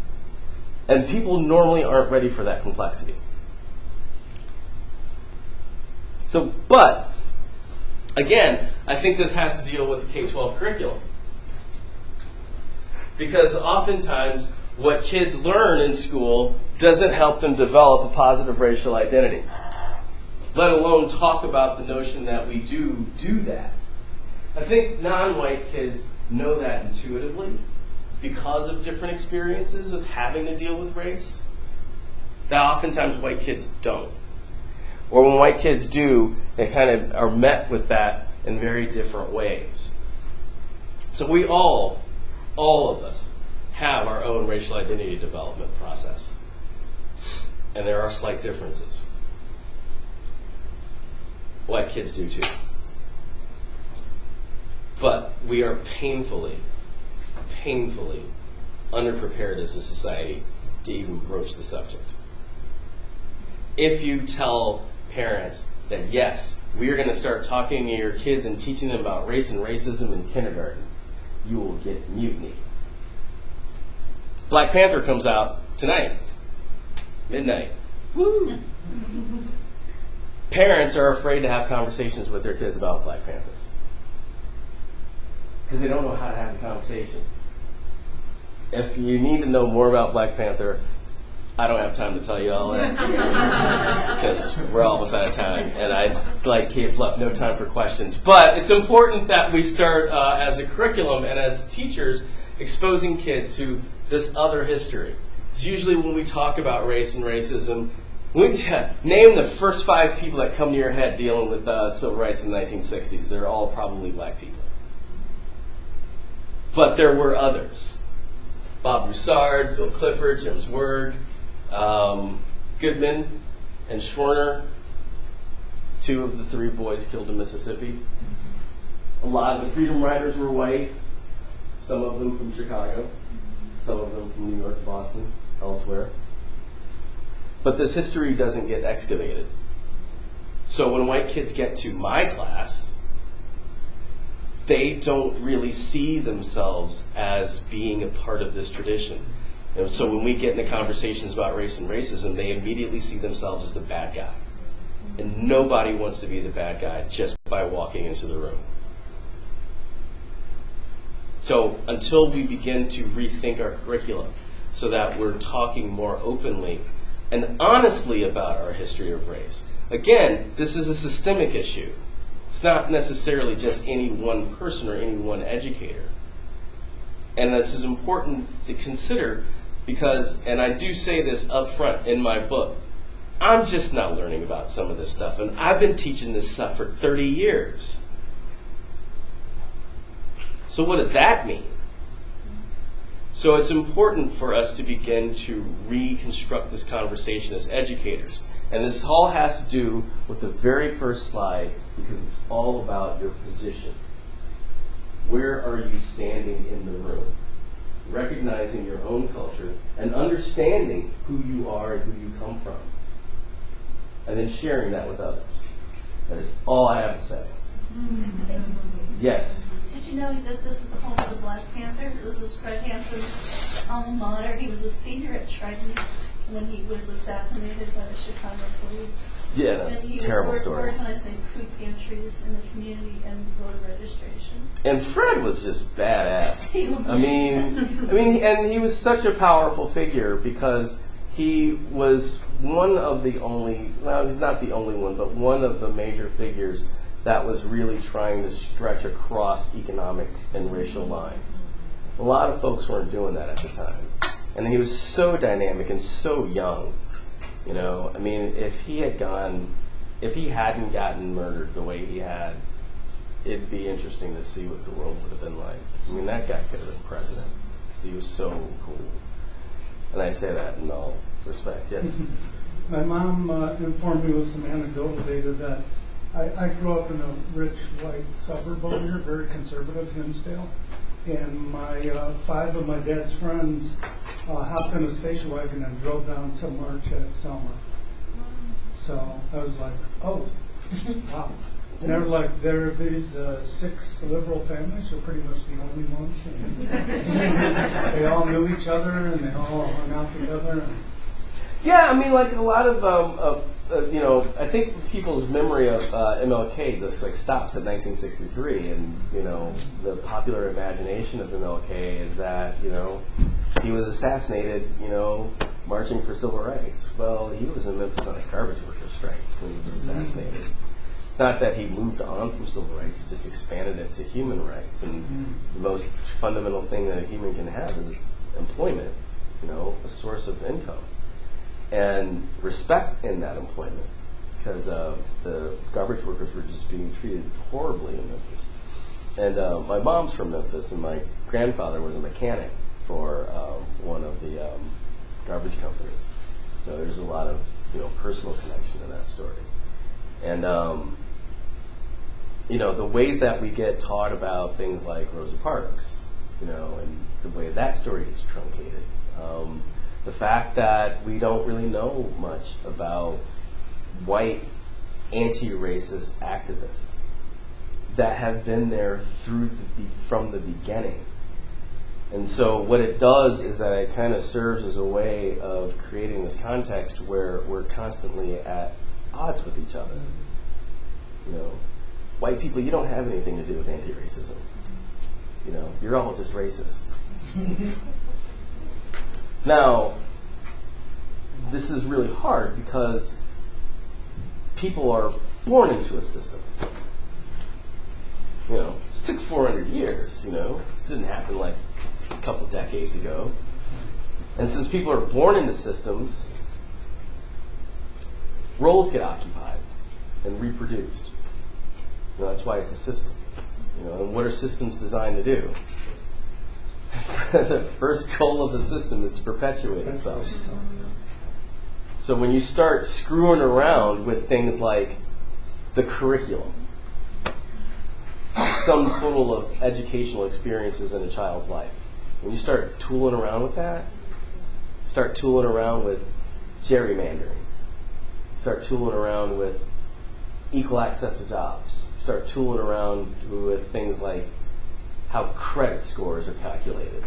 And people normally aren't ready for that complexity. So, but, again, I think this has to deal with the K-12 curriculum. Because oftentimes, what kids learn in school doesn't help them develop a positive racial identity. Let alone talk about the notion that we do that. I think non-white kids know that intuitively because of different experiences of having to deal with race, that oftentimes white kids don't. Or when white kids do, they kind of are met with that in very different ways. So we all of us, have our own racial identity development process. And there are slight differences. White kids do too. But we are painfully underprepared as a society to even broach the subject. If you tell parents that, yes, we are going to start talking to your kids and teaching them about race and racism in kindergarten, you will get mutiny. Black Panther comes out tonight, midnight. Woo! Parents are afraid to have conversations with their kids about Black Panther because they don't know how to have a conversation. If you need to know more about Black Panther, I don't have time to tell you all that because we're almost out of time, and I'd like Kate left no time for questions. But it's important that we start as a curriculum and as teachers exposing kids to this other history. It's usually when we talk about race and racism, name the first 5 people that come to your head dealing with civil rights in the 1960s. They're all probably black people. But there were others. Bob Broussard, Bill Clifford, James Werg, Goodman, and Schwerner, 2 of the 3 boys killed in Mississippi. A lot of the Freedom Riders were white, some of them from Chicago, some of them from New York, Boston, elsewhere. But this history doesn't get excavated. So when white kids get to my class, they don't really see themselves as being a part of this tradition. And so when we get into conversations about race and racism, they immediately see themselves as the bad guy. And nobody wants to be the bad guy just by walking into the room. So until we begin to rethink our curriculum so that we're talking more openly and honestly about our history of race. Again, this is a systemic issue. It's not necessarily just any one person or any one educator. And this is important to consider because, and I do say this up front in my book, I'm just not learning about some of this stuff, and I've been teaching this stuff for 30 years. So what does that mean? So it's important for us to begin to reconstruct this conversation as educators. And this all has to do with the very first slide because it's all about your position. Where are you standing in the room? Recognizing your own culture and understanding who you are and who you come from. And then sharing that with others. That is all I have to say. Yes? Did you know that this is the home of the Black Panthers? This is Fred Hampton's alma mater. He was a senior at Triton when he was assassinated by the Chicago police. Yeah, that's a terrible story. He was organizing food pantries in the community and voter registration. And Fred was just badass. I mean, and he was such a powerful figure because he was one of the only, well, he's not the only one, but one of the major figures that was really trying to stretch across economic and racial lines. A lot of folks weren't doing that at the time. And he was so dynamic and so young. You know, I mean, if he hadn't gotten murdered the way he had, it'd be interesting to see what the world would have been like. I mean, that guy could have been president because he was so cool. And I say that in all respect. Yes? My mom informed me with some anecdotal data that I grew up in a rich white suburb over here, very conservative, Hinsdale. And my 5 of my dad's friends hopped in a station wagon and drove down to march at Selma. So I was like, oh, wow. And they were like, there are these 6 liberal families who are pretty much the only ones. And they all knew each other and they all hung out together. Yeah, I mean, like a lot of you know, I think people's memory of MLK just like stops at 1963, and you know, the popular imagination of MLK is that you know he was assassinated, you know, marching for civil rights. Well, he was in Memphis on a garbage worker strike when he was assassinated. It's not that he moved on from civil rights; he just expanded it to human rights, and the most fundamental thing that a human can have is employment, you know, a source of income. And respect in that employment, because the garbage workers were just being treated horribly in Memphis. And my mom's from Memphis, and my grandfather was a mechanic for one of the garbage companies. So there's a lot of personal connection in that story. And the ways that we get taught about things like Rosa Parks, and the way that story is truncated. The fact that we don't really know much about white anti-racist activists that have been there from the beginning. And so what it does is that it kind of serves as a way of creating this context where we're constantly at odds with each other. White people, you don't have anything to do with anti-racism. You're all just racist. Now, this is really hard because people are born into a system. 400 years, this didn't happen like a couple decades ago. And since people are born into systems, roles get occupied and reproduced. That's why it's a system. And what are systems designed to do? The first goal of the system is to perpetuate itself. So when you start screwing around with things like the curriculum, some total of educational experiences in a child's life, when you start tooling around with that, start tooling around with gerrymandering, start tooling around with equal access to jobs, start tooling around with things like how credit scores are calculated.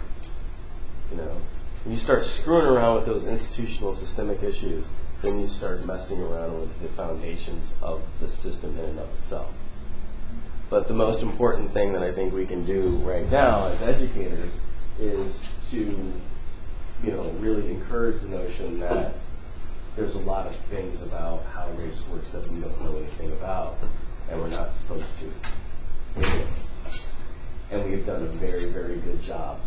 When you start screwing around with those institutional systemic issues, then you start messing around with the foundations of the system in and of itself. But the most important thing that I think we can do right now as educators is to, really encourage the notion that there's a lot of things about how race works that we don't know anything about, and we're not supposed to. Anyways. And we have done a very, very good job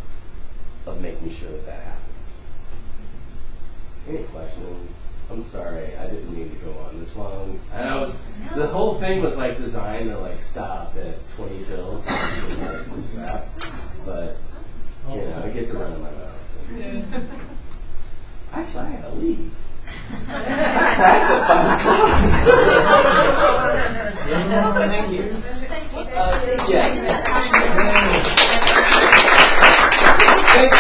of making sure that that happens. Any questions? I'm sorry, I didn't mean to go on this long. The whole thing was like designed to like stop at 20 till, but I get to run in my mouth. Actually, I had to leave. Class at 5 o'clock. Thank you. Yes. Thank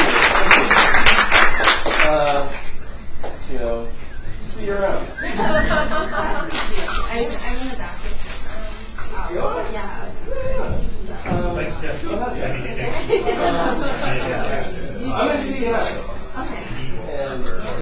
you. See you around. I'm in the back. You are? Yeah. I'm going to see you. Okay. And